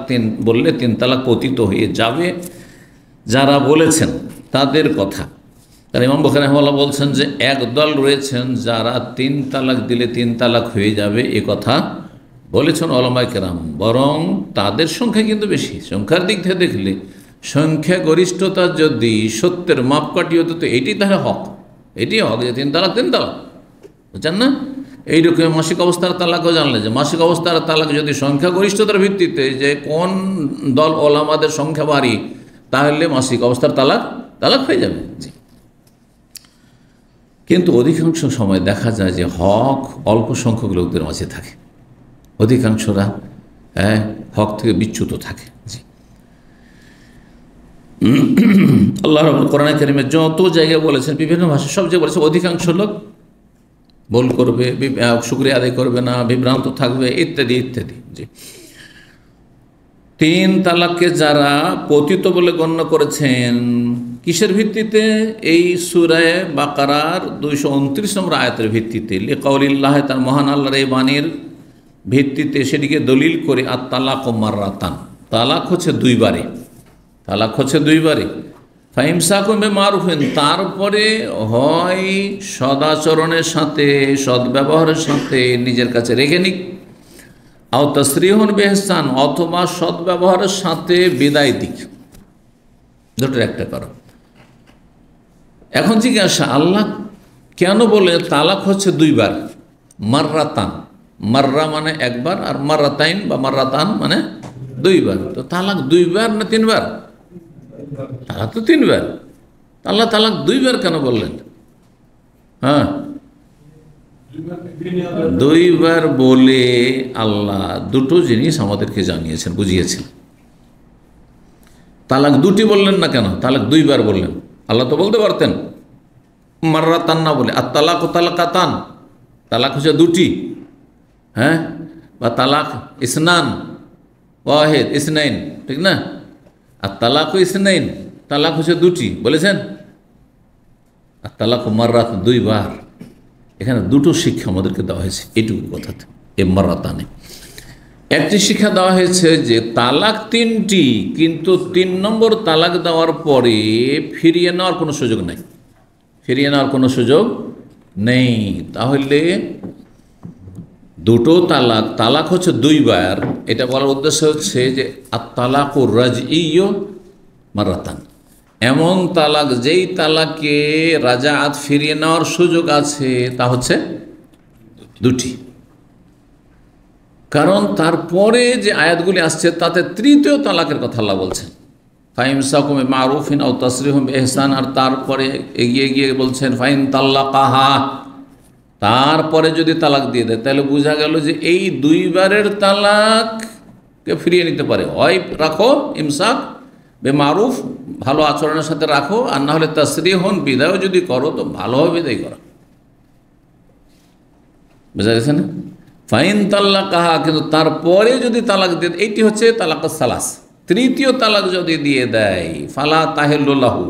বললে 3 তালাক পতিত হয়ে যাবে, যারা বলেছেন তাদের কথা। কারণ ইমাম বুখারী রাহিমাহুল্লাহ বলছেন যে একদল রয়েছেন যারা 3 তালাক দিলে 3 তালাক হয়ে যাবে, এ কথা বলেছেন উলামায়ে কেরাম। বরং তাদের সংখ্যা কিন্তু বেশি, সংখ্যার দিক থেকে দেখলে সংখ্যাগরিষ্ঠতা যদি সত্যের মাপকাঠি হতো তো এটি তাহলে হক, এটি হক যে 3 তালাক 3 তালাক, বুঝছেন না? এইরকম মাসিক অবস্থার তালাকও জানলে যে মাসিক অবস্থার তালাক যদি সংখ্যাগরিষ্ঠতার ভিত্তিতে যে কোন দল ওলামাদের সংখ্যা বাড়ি, তাহলে মাসিক অবস্থার তালাক হয়ে যাবে। জি, কিন্তু অধিকাংশ সময় দেখা যায় যে হক অল্প সংখ্যক লোকদের মাঝে থাকে, অধিকাংশরা হক থেকে বিচ্যুত থাকে। জি, আল্লাহ রাব্বুল কোরআনে কারীমে যত জায়গায় বলেছেন, বিভিন্ন ভাষায় সব জায়গায় বলেছেন অধিকাংশ লোক ভুল করবে, শুকরিয়া আদায় করবে না, বিভ্রান্ত থাকবে, ইত্যাদি ইত্যাদি। জি, 3 তালাককে যারা পতিত বলে গণ্য করেছেন, কিসের ভিত্তিতে? এই সূরা বাকারার 229 নম্বর আয়াতের ভিত্তিতে, লিকাউলিল্লাহ, তার মহান আল্লাহর এই বাণীর ভিত্তিতে, সেটিকে দলিল করে। আর তালাক ও মাররাতান, তালাক হচ্ছে 2 বারে, তালাক হচ্ছে 2 বারে। ফাইমসাকুম বিমারুফিন, তারপরে হয় সদাচরণের সাথে, সদ্ব্যবহারের সাথে নিজের কাছে রেখে নিক, আও তাসরিহুন বিইহসান, অথবা সদ্ব্যবহারের সাথে বিদায় দিক, দুটোর একটা করো। এখন জিজ্ঞাসা, আল্লাহ কেন বলে তালাক হচ্ছে 2 বার? মাররাতান, মাররা মানে একবার, আর মাররাতাইন বা মাররাতান মানে 2 বার। তো তালাক 2 বার না 3 বার? তালাক তো 3 বার। আল্লাহ তালাক 2 বার কেন বললেন? হ্যাঁ, 2 বার বলে আল্লাহ দুটো জিনিস আমাদেরকে জানিয়েছেন, বুঝিয়েছেন। তালাক 2টি বললেন না কেন? তালাক 2 বার বললেন। আল্লাহ তো বলতে পারতেন মাররাতান না বলে, আর তালাক ও তালাকাতান, তালাক হচ্ছে 2টি, হ্যাঁ, বা তালাক ইসনান ওয়াহিদ ইসনাইন, ঠিক না? আর তালাক ও ইসনাইন, তালাক হচ্ছে 2টি বলেছেন, আর তালাক ও মাররাত 2 বার। এখানে দুটো শিক্ষা আমাদেরকে দেওয়া হয়েছে, এইটুকু কথাতে। এ মাররাতানে একটি শিক্ষা দেওয়া হয়েছে যে তালাক 3টি, কিন্তু 3 নম্বর তালাক দেওয়ার পরে ফিরিয়ে নেওয়ার কোনো সুযোগ নেই, ফিরিয়ে নেওয়ার কোনো সুযোগ নেই। তাহলে দুটো তালাক, তালাক হচ্ছে 2 বার। এটা বলার উদ্দেশ্য হচ্ছে যে আর তালাকুর রাজঈয়্যু মাররাতান, এমন তালাক যেই তালাকে রাজাআত ফিরিয়ে নেওয়ার সুযোগ আছে, তা হচ্ছে 2টি। কারণ তারপরে যে আয়াতগুলি আসছে তাতে 3য় তালাকের কথা আল্লাহ বলছেন, ফাইমসাকুম বিমারুফিন আও তাসরিহুম বিইহসান, আর তারপরে এগিয়ে গিয়ে বলছেন ফাইন তাল্লাকাহা, তারপরে যদি তালাক দিয়ে দেয়, তাহলে বোঝা গেল যে এই 2 বারের তালাককে ফিরিয়ে নিতে পারে। হয় রাখো ইমসাক বেমারুফ, ভালো আচরণের সাথে রাখো, আর না হলে তাসরিহুন, বিদায়ও যদি করো তো ভালোভাবে বিদায় করো। বুঝা গেছে না? ফাইন তাল্লাকাহা, কিন্তু তারপরে যদি তালাক দিয়ে, এইটি হচ্ছে তালাক সালাস, 3য় তালাক যদি দিয়ে দেয়, ফালা তাহিল্লু লাহু,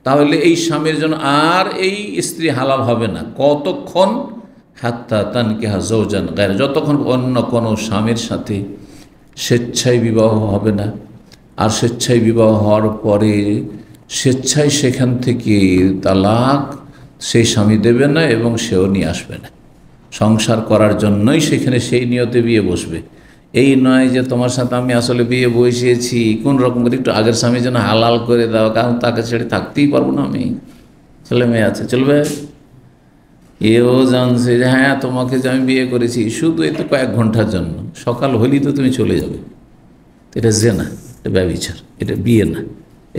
তাহলে এই স্বামীর জন্য আর এই স্ত্রী হালাল হবে না। কতক্ষণ? হাত্তা তানকিহা যাওজান গায়রা, যতক্ষণ অন্য কোনো স্বামীর সাথে স্বেচ্ছায় বিবাহ হবে না। আর স্বেচ্ছায় বিবাহ হওয়ার পরে স্বেচ্ছায় সেখান থেকে তালাক সেই স্বামী দেবে না এবং সেও নিয়ে আসবে না। সংসার করার জন্যই সেখানে সেই নিয়তে বিয়ে বসবে। এই নয় যে তোমার সাথে আমি আসলে বিয়ে বসিয়েছি কোন রকম করে একটু আগের স্বামী যেন হালাল করে দাও, কারণ তাকে ছেড়ে থাকতেই পারবো না, আমি ছেলে মেয়ে আছে, চলবে? এও জানছে যে হ্যাঁ তোমাকে যে আমি বিয়ে করেছি শুধু এই তো কয়েক ঘন্টার জন্য, সকাল হলেই তো তুমি চলে যাবে। এটা জেনা, এটা ব্যভিচার, এটা বিয়ে না,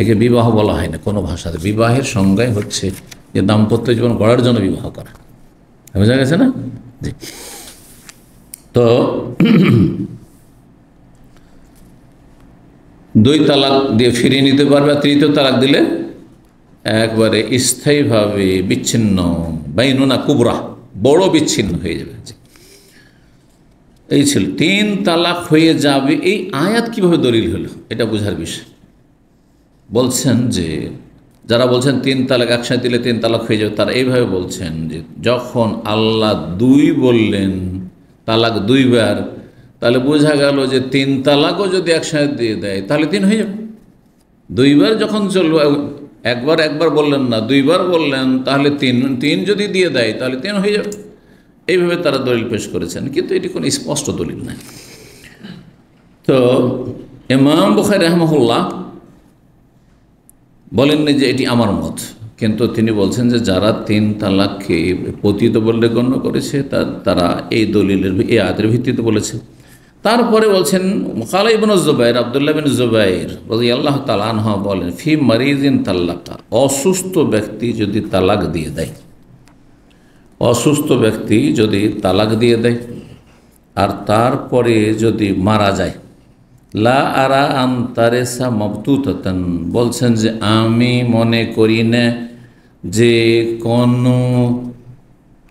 একে বিবাহ বলা হয় না কোনো ভাষাতে। বিবাহের সংজ্ঞাই হচ্ছে যে দাম্পত্য জীবন গড়ার জন্য বিবাহ করা। বুঝা গেছে না? জি। তো দুই তালাক দিয়ে ফিরিয়ে নিতে পারবে, আর তৃতীয় তালাক দিলে একবারে স্থায়ীভাবে বিচ্ছিন্ন, বাইনুনা কুবরা, বড় বিচ্ছিন্ন হয়ে যাবে। এই ছিল তিন তালাক হয়ে যাবে। এই আয়াত কিভাবে দলিল হলো এটা বোঝার বিষয়। বলছেন যে যারা বলছেন তিন তালাক একসাথে দিলে তিন তালাক হয়ে যাবে, তারা এইভাবে বলছেন যে যখন আল্লাহ দুই বললেন, তালাক দুইবার, তাহলে বোঝা গেল যে তিন তালাকও যদি একসাথে দিয়ে দেয় তাহলে তিন হয়ে যাবে। দুইবার যখন চলবে, একবার বললেন না, দুইবার বললেন, তাহলে তিন যদি দিয়ে দেয় তাহলে তিন হয়ে যাবে। এইভাবে তারা দলিল পেশ করেছেন, কিন্তু এটি কোনো স্পষ্ট দলিল নাই। তো ইমাম বুখারী রাহিমাহুল্লাহ বলেননি যে এটি আমার মত, কিন্তু তিনি বলছেন যে যারা তিন তালাককে পতিত বলে গণ্য করেছে তারা এই দলিলের, এই আয়াতের ভিত্তিতে বলেছে। তারপরে বলছেন কালা ইবনে জুবাইর, আব্দুল্লাহ বিন জুবাইর রাদিয়াল্লাহু তাআলা আনহু বলেন, ফি মারিজিন তাল্লাকা, অসুস্থ ব্যক্তি যদি তালাক দিয়ে দেয়, অসুস্থ ব্যক্তি যদি তালাক দিয়ে দেয় আর তারপরে যদি মারা যায়, লা আরা আন্তারেসা মবতুতাতান, বলছেন যে আমি মনে করি না যে কোনো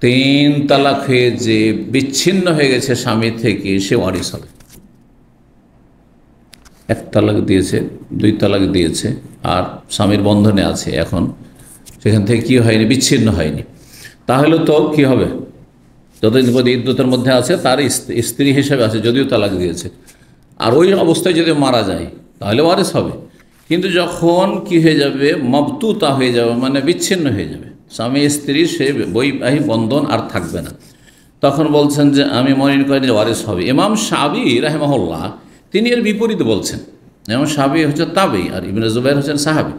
তিন তালাক হয়ে যে বিচ্ছিন্ন হয়ে গেছে স্বামী থেকে সে ওয়ারিস হবে। এক তালাক দিয়েছে, দুই তালাক দিয়েছে, আর স্বামীর বন্ধনে আছে, এখন সেখান থেকে কি হয়নি, বিচ্ছিন্ন হয়নি, তাহলে তো কি হবে, যতদিন পর্যন্ত ইদ্যতের মধ্যে আছে তার স্ত্রী হিসেবে আছে, যদিও তালাক দিয়েছে, আর ওই অবস্থায় যদি মারা যায় তাহলে ওয়ারিস হবে। কিন্তু যখন কি হয়ে যাবে, মবতুতা হয়ে যাবে, মানে বিচ্ছিন্ন হয়ে যাবে, স্বামী স্ত্রী সে বৈবাহিক বন্ধন আর থাকবে না, তখন বলছেন যে আমি মনে করি যে ওয়ারিস হবে। ইমাম শাফিঈ রাহিমাহুল্লাহ তিনি এর বিপরীত বলছেন। ইমাম শাফিঈ হচ্ছে তাবেঈ আর ইবনে জুবাইর হচ্ছেন সাহাবী।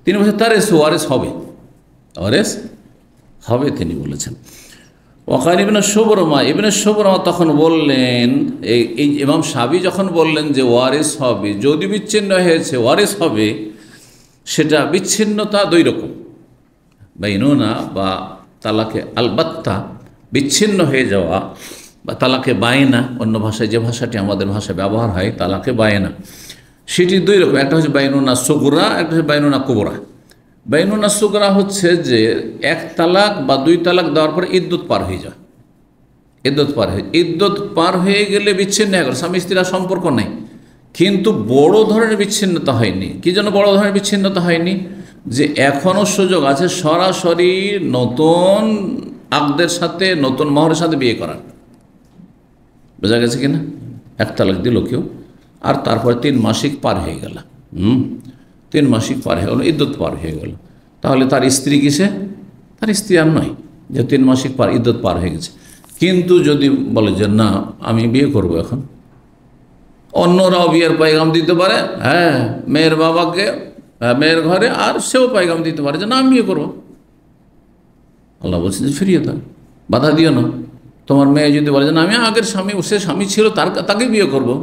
তিনি বলছেন ওয়ারিস হবে, ওয়ারিস হবে তিনি বলেছেন। ওয়াকাল ইবনে শুবরমা তখন বললেন, এই ইমাম শাফিঈ যখন বললেন যে ওয়ারিস হবে, যদি বিচ্ছিন্ন হয়েছে ওয়ারিস হবে, সেটা বিচ্ছিন্নতা দুই রকম, বাইনুনা বা তালাকে আলবাত্তা, বিচ্ছিন্ন হয়ে যাওয়া, বা তালাকে বায়না, অন্য ভাষায় যে ভাষাটি আমাদের ভাষায় ব্যবহার হয় তালাকে বায়না, সেটি দুই রকম, একটা হচ্ছে বাইনুনা সুগরা, একটা হচ্ছে বাইনুনা কুবরা। বাইনুনা সুগরা হচ্ছে যে এক তালাক বা দুই তালাক দেওয়ার পরে ইদ্যুৎ পার হয়ে যায়, ইদ্যুৎ পার হয়ে গেলে বিচ্ছিন্ন হয়ে গেল, স্বামী স্ত্রীর সম্পর্ক নেই, কিন্তু বড় ধরনের বিচ্ছিন্নতা হয়নি। কি জন্য বড় ধরনের বিচ্ছিন্নতা হয়নি? যে এখনও সুযোগ আছে সরাসরি নতুন আকদের সাথে, নতুন মহরের সাথে বিয়ে করার। বোঝা গেছে কিনা? এক তালাক দিল কেউ, আর তারপরে 3 মাসিক পার হয়ে গেল, 3 মাসিক পার হয়ে গেল, ইদ্যুৎ পার হয়ে গেল, তাহলে তার স্ত্রী কিসে? তার স্ত্রী আর নয়, যে 3 মাসিক পার ইদ্যুৎ পার হয়ে গেছে। কিন্তু যদি বলে যে না আমি বিয়ে করব, এখন অন্যরাও বিয়ের পায়গাম দিতে পারে, হ্যাঁ, মেয়ের বাবাকে, মেয়ের ঘরে, আর সেও পায়গাম দিতে পারে যে না আমি বিয়ে করবো, আল্লাহ বলছেন যে ফিরিয়ে দাও, বাধা দিও না। তোমার মেয়ে যদি বলে যে না আমি আগের স্বামী, সে স্বামী ছিল তাকে বিয়ে করবো,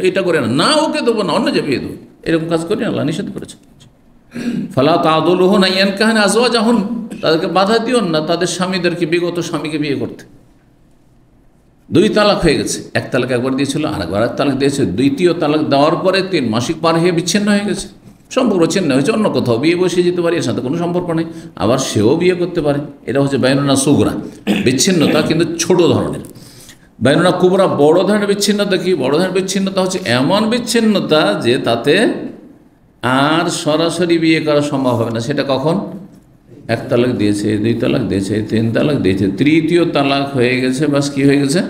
এইটা করে না, ওকে দেবো না, অন্য যে বিয়ে দেবো, এরকম কাজ করি আল্লাহ নিষেধ করেছে। ফালা তাদুলুহু নাইয়ান কাহান আজওয়াজাহুন, তাদেরকে বাধা দিও না তাদের স্বামীদেরকে, বিগত স্বামীকে বিয়ে করতে। 2 তালাক হয়ে গেছে, এক তালাক একবার দিয়েছিল, আরেকবার এক তালাক দিয়েছে, দ্বিতীয় তালাক দেওয়ার পরে 3 মাসিক পার হয়ে বিচ্ছিন্ন হয়ে গেছে, সম্পর্ক ছিন্ন হয়েছে, অন্য কোথাও বিয়ে বসিয়ে যেতে পারে, এর সাথে কোনো সম্পর্ক নেই, আবার সেও বিয়ে করতে পারে। এটা হচ্ছে বাইনুনা সুগরা, বিচ্ছিন্নতা কিন্তু ছোট ধরনের। বাইনুনা কুবরা বড় ধরনের বিচ্ছিন্নতা। কি বড় ধরনের বিচ্ছিন্নতা? হচ্ছে এমন বিচ্ছিন্নতা যে তাতে আর সরাসরি বিয়ে করা সম্ভব হবে না। সেটা কখন? 1 তালাক দিয়েছে, 2 তালাক দিয়েছে, 3 তালাক দিয়েছে, তৃতীয় তালাক হয়ে গেছে, বাস কি হয়ে গেছে?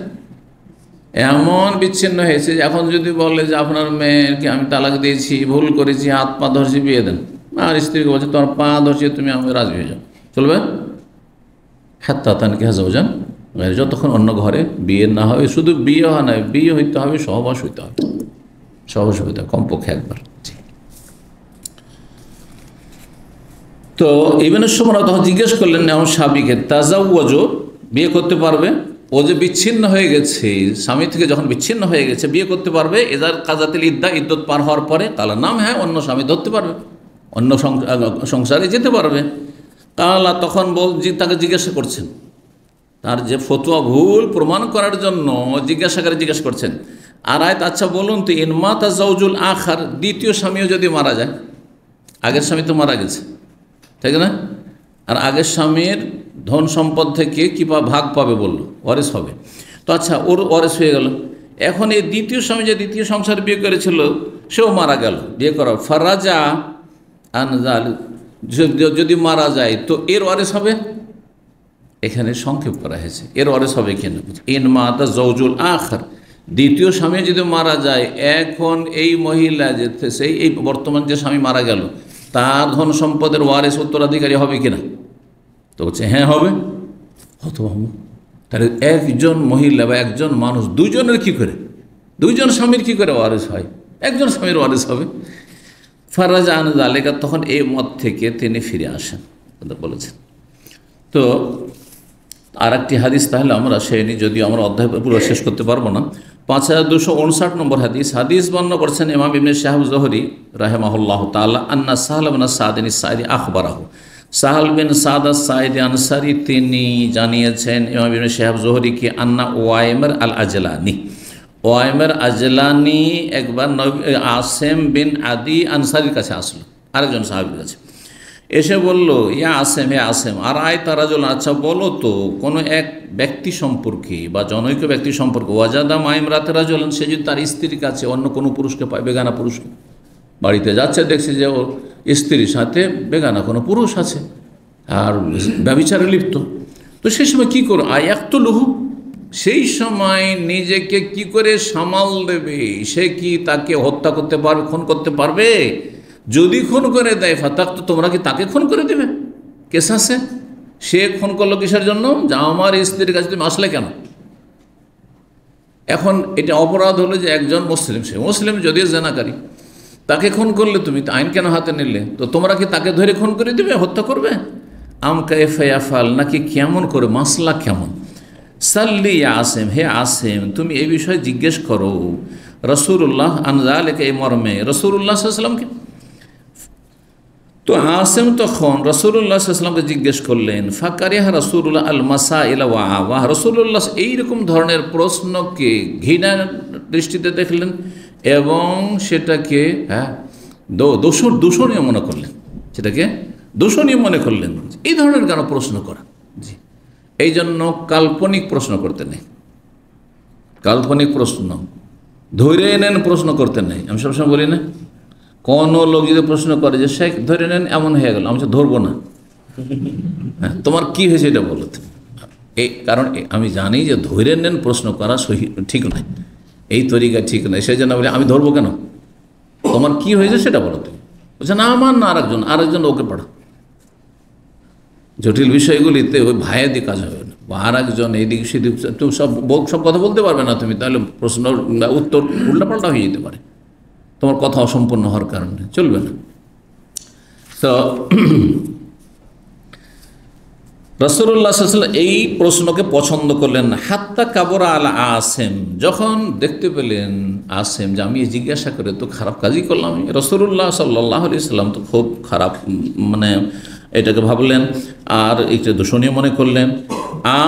এমন বিচ্ছিন্ন হয়েছে যে এখন যদি বলে যে আপনার মেয়েকে আমি তালাক দিয়েছি, ভুল করেছি, হাত পা ধরছি, বিয়ে দেন, আর স্ত্রীকে বলছে তোমার পা ধরছি, তুমি আমি রাজি হয়ে যাও, চলবে? হাত্তা তানকে হাজাউজান, যতক্ষণ অন্য ঘরে বিয়ে না হবে, শুধু বিয়ে হয় না, বিয়ে হইতে হবে, সহবাস হইতে হবে, সহবাস হইতে হবে কমপক্ষে একবার। তো ইবনে শুবরা তখন জিজ্ঞেস করলেন এমন সাবিকে, তাজাওয়াজু, বিয়ে করতে পারবে? ও যে বিচ্ছিন্ন হয়ে গেছে, স্বামী থেকে যখন বিচ্ছিন্ন হয়ে গেছে, বিয়ে করতে পারবে? এজার কাজাতিল ইদ্দা, ইদ্যত পার হওয়ার পরে? কালা নাম, হ্যাঁ, অন্য স্বামী ধরতে পারবে, অন্য সংসারে যেতে পারবে। কালা তখন তাকে জিজ্ঞাসা করছেন তার যে ফতোয়া ভুল প্রমাণ করার জন্য জিজ্ঞেস করছেন। আর আয়াত, আচ্ছা বলুন তো, ইনমাতা জাওজুল আখার, দ্বিতীয় স্বামীও যদি মারা যায়, আগের স্বামী তো মারা গেছে, ঠিক না? আর আগের স্বামীর ধন সম্পদ থেকে কী ভাগ পাবে বললো, ওয়ারিস হবে। তো আচ্ছা, ওর ওয়ারিস হয়ে গেল। এখন এই দ্বিতীয় স্বামী যে দ্বিতীয় সংসার বিয়ে করেছিল সেও মারা গেল, বিয়ে করা ফারাজা আনজাল, যদি মারা যায় তো এর ওয়ারিস হবে। এখানে সংক্ষেপ করা হয়েছে, এর ওয়ারিস হবে কেন? ইনমাতা জাওজুল আখার, দ্বিতীয় স্বামী যদি মারা যায়, এখন এই মহিলা যে সেই এই বর্তমান যে স্বামী মারা গেল তার ধন সম্পদের ওয়ারিস উত্তরাধিকারী হবে কিনা? তো বলছে হ্যাঁ হবে। হতো তাহলে একজন মহিলা বা একজন মানুষ দুজনের কি করে, দুইজন স্বামীর কি করে ওয়ারিস হয়? একজন স্বামীর ওয়ারিস হবে। ফারাজা আন যালিকা, তখন এই মত থেকে তিনি ফিরে আসেন, বলেছেন। তো আর একটি হাদিস তাহলে আমরা সেনি, যদিও আমরা অধ্যায় পুরো শেষ করতে পারবো না। 5259 নম্বর হাদিস বর্ণনা করছেন ইমাম ইবনে শাহাব জোহরি রাহিমাহুল্লাহু তাআলা, আন্না সাহল বিন সাদ আস-সাঈদী আখবরাহু, সাহল বিন সাদ আস-সাঈদী আনসারী তিনি জানিয়েছেন ইমাম ইবনে শাহাব জোহরিকে, আন্না ওয়াইমার আল আজলানি, ওয়াইমার আজলানি একবার আসেম বিন আদি আনসারীর কাছে আসলো, আরেকজন সাহাবীর কাছে এসে বলল, ইয়া আসেম, হে আসেম, আর আয় তারা জল, আচ্ছা বলো তো কোনো এক ব্যক্তি সম্পর্কে বা জনৈক ব্যক্তি সম্পর্কে, ওয়াজাদা মাইম রাতেরা জ্বলেন, সে যদি তার স্ত্রীর কাছে অন্য কোনো পুরুষকে পায়, বেগানা পুরুষকে, বাড়িতে যাচ্ছে দেখছে যে ওর স্ত্রীর সাথে বেগানা কোনো পুরুষ আছে আর ব্যভিচারে লিপ্ত, তো সেই সময় কী করো? আয়াক্ত লুহু, সেই সময় নিজেকে কি করে সামাল দেবে? সে কি তাকে হত্যা করতে পারবে, খুন করতে পারবে? যদি খুন করে দেয় ফাতাক, তো তোমরা কি তাকে খুন করে দেবে? কেসাসে সে খুন করলো কিসের জন্য? যা আমার স্ত্রীর কাছে তুমি আসলে কেন? এখন এটা অপরাধ হলো যে একজন মুসলিম, সে মুসলিম যদিও জেনাকারী, তাকে খুন করলে তুমি আইন কেন হাতে নিলে? তো তোমরা কি তাকে ধরে খুন করে দিবে, হত্যা করবে? আম কাইফা ইয়াফাল, নাকি কেমন করে, মাসলা কেমন? সাল্লি ইয়া আসেম, হে আসেম, তুমি এই বিষয়ে জিজ্ঞেস করো রাসূলুল্লাহ আন যালিকা, এই মর্মে রাসূলুল্লাহ সাল্লাল্লাহু আলাইহি ওয়াসাল্লামকে। তো আসেম তখন রাসূলুল্লাহ সাল্লাল্লাহু আলাইহি ওয়াসাল্লামকে জিজ্ঞেস করলেন, ফাকারিহা রাসূলুল্লাহ আল মাসাইলা ওয়া আওয়া, রাসূলুল্লাহ এইরকম ধরনের প্রশ্নকে ঘৃণার দৃষ্টিতে দেখলেন এবং সেটাকে দূষণীয় মনে করলেন, সেটাকে দূষণীয় মনে করলেন। এই ধরনের কেন প্রশ্ন করা? জি, এই জন্য কাল্পনিক প্রশ্ন করতে নেই, কাল্পনিক প্রশ্ন ধরে নেন, প্রশ্ন করতে নেই। আমি সবসময় বলি না, কোনো লোক যদি প্রশ্ন করে যে শেখ ধরে নেন এমন হয়ে গেল, আমি ধরবো না, হ্যাঁ তোমার কি হয়েছে এটা বলো। এই কারণ আমি জানি যে ধরে নেন প্রশ্ন করা সহি ঠিক নয়, এই তরিকা ঠিক নয়, সেই জন্য বলি আমি ধরবো কেন, তোমার কি হয়েছে সেটা বলো। তুমি বলছে না আমার না, আরেকজন ওকে পড়া। জটিল বিষয়গুলিতে ওই ভাইয়াদি কাজ হবে না, বা আর একজন এইদিক সেদিক, তুমি সব কথা বলতে পারবে না তুমি, তাহলে প্রশ্ন উত্তর উল্টাপাল্টা হয়ে যেতে পারে, তোমার কথা অসম্পূর্ণ হওয়ার কারণে চলবে না। তো রাসূলুল্লাহ সাল্লাল্লাহু আলাইহি ওয়াসাল্লাম এই প্রশ্নকে পছন্দ করলেন না। হাত্তা কাবরা আলা আসেম, যখন দেখতে পেলেন আসেম যে আমি জিজ্ঞাসা করে তো খারাপ কাজই করলাম, রাসূলুল্লাহ সাল্লাল্লাহু আলাইহি ওয়াসাল্লাম তো খুব খারাপ মানে এটাকে ভাবলেন আর এটা দূষণীয় মনে করলেন।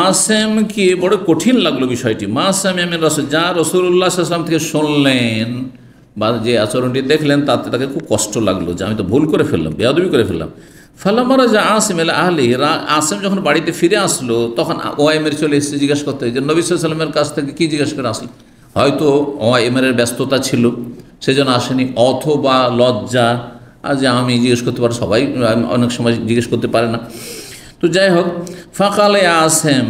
আসেম কি বড় কঠিন লাগলো বিষয়টি। মা সামিআ রাসূল, যা রাসূলুল্লাহ সাল্লাল্লাহু আলাইহি ওয়াসাল্লাম থেকে শুনলেন বা যে আচরণটি দেখলেন তাতে তাকে খুব কষ্ট লাগলো যে আমি তো ভুল করে ফেললাম, বেয়াদবি করে ফেললাম। ফালাম্মা যা আসেম এলা আহলি, আসেম যখন বাড়িতে ফিরে আসলো তখন ওয়াইমের চলে এসেছে জিজ্ঞেস করতে, যে নবী সাল্লাল্লাহু আলাইহি ওয়াসাল্লামের কাছ থেকে কী জিজ্ঞেস করে আসলো। হয়তো ওয়াইমের ব্যস্ততা ছিল সেজন্য আসেনি, অথবা লজ্জা যে আমি জিজ্ঞেস করতে পারি, সবাই অনেক সময় জিজ্ঞেস করতে পারে না। তো যাই হোক, ফাকালে আসেম,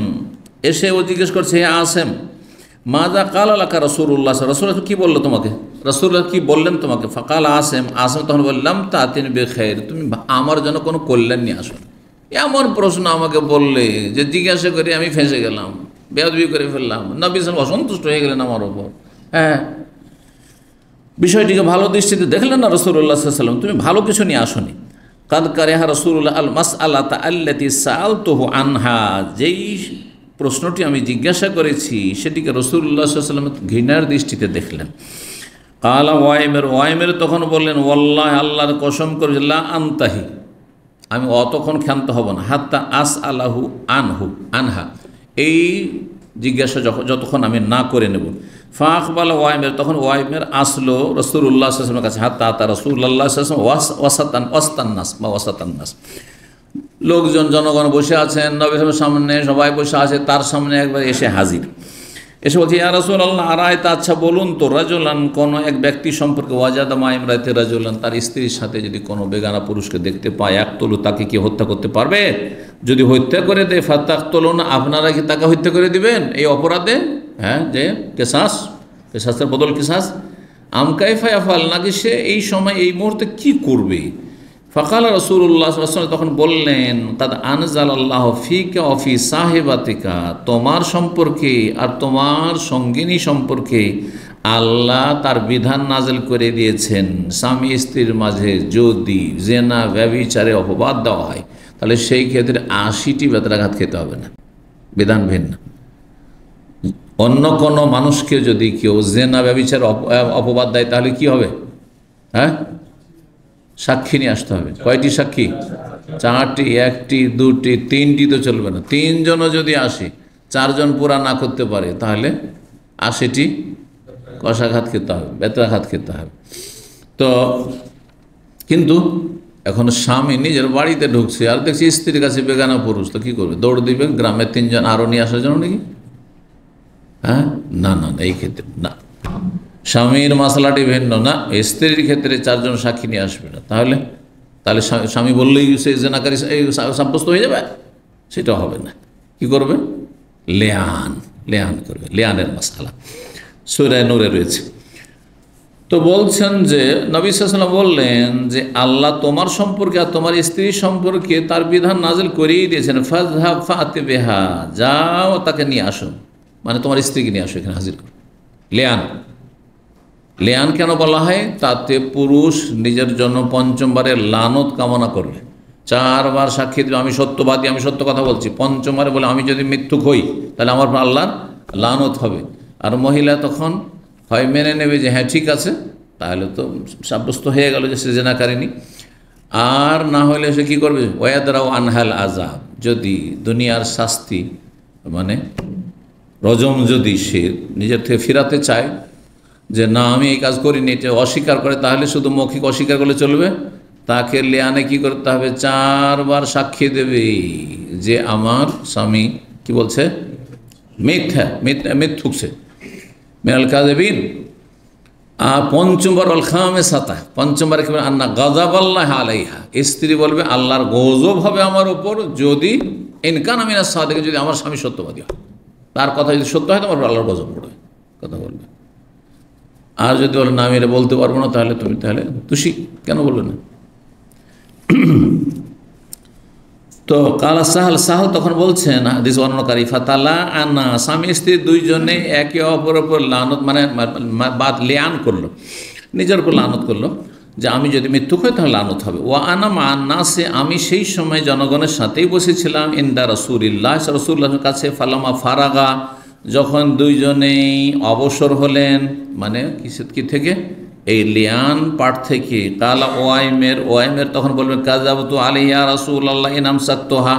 এসে ও জিজ্ঞেস করছে, হে আসেম, মাজা কাল আলাকা রাসূলুল্লাহ, রাসূলুল্লাহ কী বললো তোমাকে, রাসূলুল্লাহ কী বললেন তোমাকে? ফাকাল আসেম, তখন বললাম তাতিন বেখাইর, তুমি আমার জন্য কোনো কল্যাণ নিয়ে আসো। এমন প্রশ্ন আমাকে বললে যে জিজ্ঞাসা করে আমি ফেঁসে গেলাম, বেয়াদবি করে ফেললাম, নবী সাল্লাল্লাহু আলাইহি ওয়াসাল্লাম অসন্তুষ্ট হয়ে গেলেন আমার ওপর। হ্যাঁ, বিষয়টিকে ভালো দৃষ্টিতে দেখলেন না রাসূলুল্লাহ সাল্লাল্লাহু আলাইহি ওয়াসাল্লাম, তুমি ভালো কিছু নিয়ে আসনি। কাদ কারিহা রাসূলুল্লাহ আল মাসআলাতা আল্লাতী সাআলতুহু আনহা, যেই প্রশ্নটি আমি জিজ্ঞাসা করেছি সেটিকে রাসূলুল্লাহ সাল্লাল্লাহু আলাইহি ওয়াসাল্লাম ঘৃণার দৃষ্টিতে দেখলেন। কালা ওয়াইমের তখন বললেন, ওয়াল্লাহি, আল্লাহর কসম করে, লা আনতাহি, আমি অতক্ষণ ক্ষান্ত হব না, হাত্তা আস আলাহু আনহা, এই জিজ্ঞাসা যতক্ষণ আমি না করে নেব। ফাকবাল ওয়াইমের, তখন ওয়াইমের আসলো রসুল্লাহ সাল্লামের কাছে, হাত্তা আতা রসুল্লাহ সাল্লাম ওয়াস্তান্নাস বা ওয়াসাতান্নাস, লোকজন জনগণ বসে আছেন, নবী সাল্লামের সামনে সবাই বসে আছে, তার সামনে একবার এসে হাজির। এসে বলছি, ইয়া রাসূলুল্লাহ আরায়তা, আচ্ছা বলুন তো, রাজুলান, কোনো এক ব্যক্তি সম্পর্কে, ওয়াজাদা মা ইমরাতে রাজুলান, তার স্ত্রীর সাথে যদি কোনো বেগানা পুরুষকে দেখতে পায়, একতলু, তাকে কি হত্যা করতে পারবে? যদি হত্যা করে দেয়, ফাতাকতুলুন, আপনারা কি তাকে হত্যা করে দিবেন এই অপরাধে? হ্যাঁ, যে কেসাসের বদল কেসাস। আম কাইফা ইয়াফআল, নাকি সে এই সময় এই মুহূর্তে কি করবে? ফাকাল রাসূলুল্লাহ সাল্লাল্লাহু আলাইহি ওয়াসাল্লাম, তখন বললেন, কাদ আনজালাল্লাহু ফিকা ওয়া ফি সাহিবাতিকা, তোমার সম্পর্কে আর তোমার সঙ্গিনী সম্পর্কে আল্লাহ তার বিধান নাযিল করে দিয়েছেন। স্বামী স্ত্রীর মাঝে যদি জেনা ব্যভিচারে অপবাদ দেওয়া হয়, তাহলে সেই ক্ষেত্রে ৮০টি বেত্রাঘাত খেতে হবে না, বিধান ভিন্ন। অন্য কোনো মানুষকে যদি কেউ জেনা ব্যভিচার অপবাদ দেয়, তাহলে কি হবে? হ্যাঁ, সাক্ষী নিয়ে আসতে হবে। কয়টি সাক্ষী? 4টি। 1টি, 2টি, 3টি তো চলবে না। 3 জনও যদি আসে, 4 জন পুরা না করতে পারে, তাহলে 80টি কষাঘাত খেতে হবে, বেত্রাঘাত খেতে হবে। তো কিন্তু এখন স্বামী নিজের বাড়িতে ঢুকছে, আর দেখছি স্ত্রীর কাছে বেগানা পুরুষ, তো কী করবে? দৌড় দিবে গ্রামের 3 জন আরও নিয়ে আসার জন্য নাকি? হ্যাঁ, না না, এই ক্ষেত্রে না। স্বামীর মশলাটি ভিন্ন না, স্ত্রীর ক্ষেত্রে 4 জন সাক্ষী নিয়ে আসবে না। তাহলে স্বামী বললেই সে জেনাকারী সাব্যস্ত হয়ে যাবে? সেটা হবে না। কি করবে? লেয়ান করবে। লেয়ানের মশালা সূরা নূরে রয়েছে। তো বলছেন যে নবী সাল্লাল্লাহু আলাইহি ওয়াসাল্লাম বললেন যে আল্লাহ তোমার সম্পর্কে আর তোমার স্ত্রী সম্পর্কে তার বিধান নাজিল করেই দিয়েছেন। ফাযহাব ফাতিবিহা, যাও তাকে নিয়ে আসো, মানে তোমার স্ত্রীকে নিয়ে আসো, এখানে হাজির করো। লেয়ান কেন বলা হয়? তাতে পুরুষ নিজের জন্য 5মবারের লানত কামনা করবে। 4 বার সাক্ষী দেবে, আমি সত্যবাদী, আমি সত্য কথা বলছি। 5মবারে বলে, আমি যদি মিথ্যুক হই তাহলে আমার আল্লাহর লানত হবে। আর মহিলা তখন হয় মেনে নেবে যে হ্যাঁ ঠিক আছে, তাহলে তো সাব্যস্ত হয়ে গেল যে সে জেনাকারিনী। আর না হলে সে কী করবে? ওয়াদরাও আনহাল আযাব, যদি দুনিয়ার শাস্তি মানে রজম যদি সে নিজের থেকে ফিরাতে চায়, যে না আমি এই কাজ করিনি, এটা অস্বীকার করে, তাহলে শুধু মৌখিক অস্বীকার করলে চলবে? তাকে লেয়ানে কি করতে হবে? 4 বার সাক্ষী দেবে যে আমার স্বামী কি বলছে, মিথ্যুকছে, মিনাল কাযিবিন। আর 5মবার অল খামিসাতা, 5মবার কি বলে? আন্না গাযাবাল্লাহি আলাইহা, স্ত্রী বলবে আল্লাহর গজব হবে আমার ওপর যদি ইনকান মিনাস সাদিক, যদি আমার স্বামী সত্যবাদী হয়, তার কথা যদি সত্য হয়, তোমার আল্লাহর গজব পড়বে, কথা বলবে। আর যদি বলে না আমি এটা বলতে পারবো না, তাহলে তুমি তাহলে দোষী, কেন বলবে না? তো কালা সাহাল তখন বলছেন হাদিস বর্ণনাকারী, ফাতালা আনা, স্বামী স্ত্রী 2 জনে একে অপরের উপর লানত, মানে বাদ লেয়ান করলো, নিজের উপর লানত করলো যে আমি যদি মৃত্যুক হই তাহলে লানত হবে। ওয়া আনা মা নাসে, আমি সেই সময় জনগণের সাথেই বসেছিলাম, ইনদা রাসূলুল্লাহর কাছে। ফালামা ফারাগা, যখন 2 জনেই অবসর হলেন, মানে কি থেকে? এই লিয়ান পাঠ থেকে। কালা ওয়াইমের তখন বলবেন, কাযাবতু আলাইহা রাসূলুল্লাহ ইন আমসাকতুহা,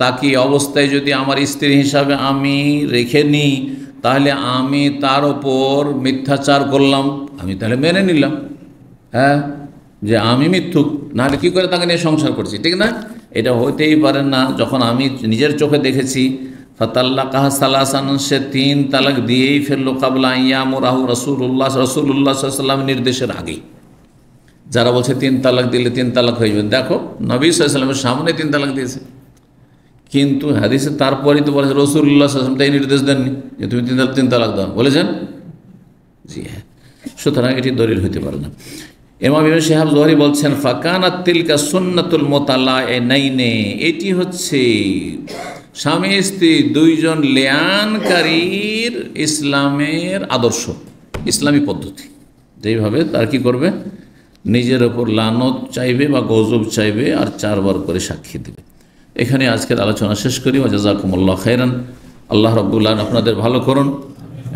তাকে অবস্থায় যদি আমার স্ত্রী হিসাবে আমি রেখে নিই, তাহলে আমি তার ওপর মিথ্যাচার করলাম, আমি তাহলে মেনে নিলাম, হ্যাঁ, যে আমি মিথ্যুক, নাহলে কী করে তাকে নিয়ে সংসার করছি, ঠিক না? এটা হইতেই পারে না। যখন আমি নিজের চোখে দেখেছি, ফাতাল্লাকাহা সালাসান, সে 3 তালাক দিয়েই ফেললো, কাবলা ইয়ামুরাহু রাসূলুল্লাহ সাল্লাল্লাহু আলাইহি ওয়াসাল্লাম নির্দেশের আগে। যারা বলছে 3 তালাক দিলে 3 তালাক হয়ে যাবে, দেখো নবী সাল্লাল্লাহু আলাইহি ওয়াসাল্লামের সামনে 3 তালাক দিয়েছে, কিন্তু হাদিসে তারপরেই তো বলেছে রাসূলুল্লাহ সাল্লাল্লাহু আলাইহি ওয়াসাল্লাম তাই নির্দেশ দেননি যে তুমি 3 তালাক দাও, বলেছেন? জি হ্যাঁ, সুতরাং এটি দলিল হইতে পারে না। ইমাম ইবনে শিহাব যুহরি বলছেন, ফাকানাত তিলকা সুন্নাতুল মুতালাইনাইনে, এটি হচ্ছে স্বামী স্ত্রী 2 জন লেয়ানকারীর ইসলামের আদর্শ, ইসলামী পদ্ধতি। যেইভাবে তার কি করবে? নিজের ওপর লানত চাইবে বা গজব চাইবে, আর 4 বার করে সাক্ষী দেবে। এখানে আজকের আলোচনা শেষ করি। ওয়া জাযাকুমুল্লাহু খাইরান। আল্লাহ রাব্বুল আলামিন আপনাদের ভালো করুন।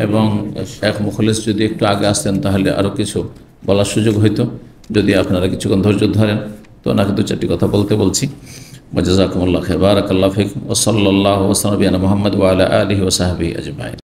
এবং শেখ মুখলিস যদি একটু আগে আসতেন তাহলে আরও কিছু বলার সুযোগ হইতো, যদি আপনারা কিছুক্ষণ ধৈর্য ধরেন। তো ওনাকে 2-4টি কথা বলতে বলছি। জাযাকুমুল্লাহু খাইর। বারাকাল্লাহু ফিকুম ওয়া সাল্লাল্লাহু ওয়া সাল্লাম আলা মুহাম্মদ ওয়া আলা আলিহি ওয়া সাহবিহি আজমাইন।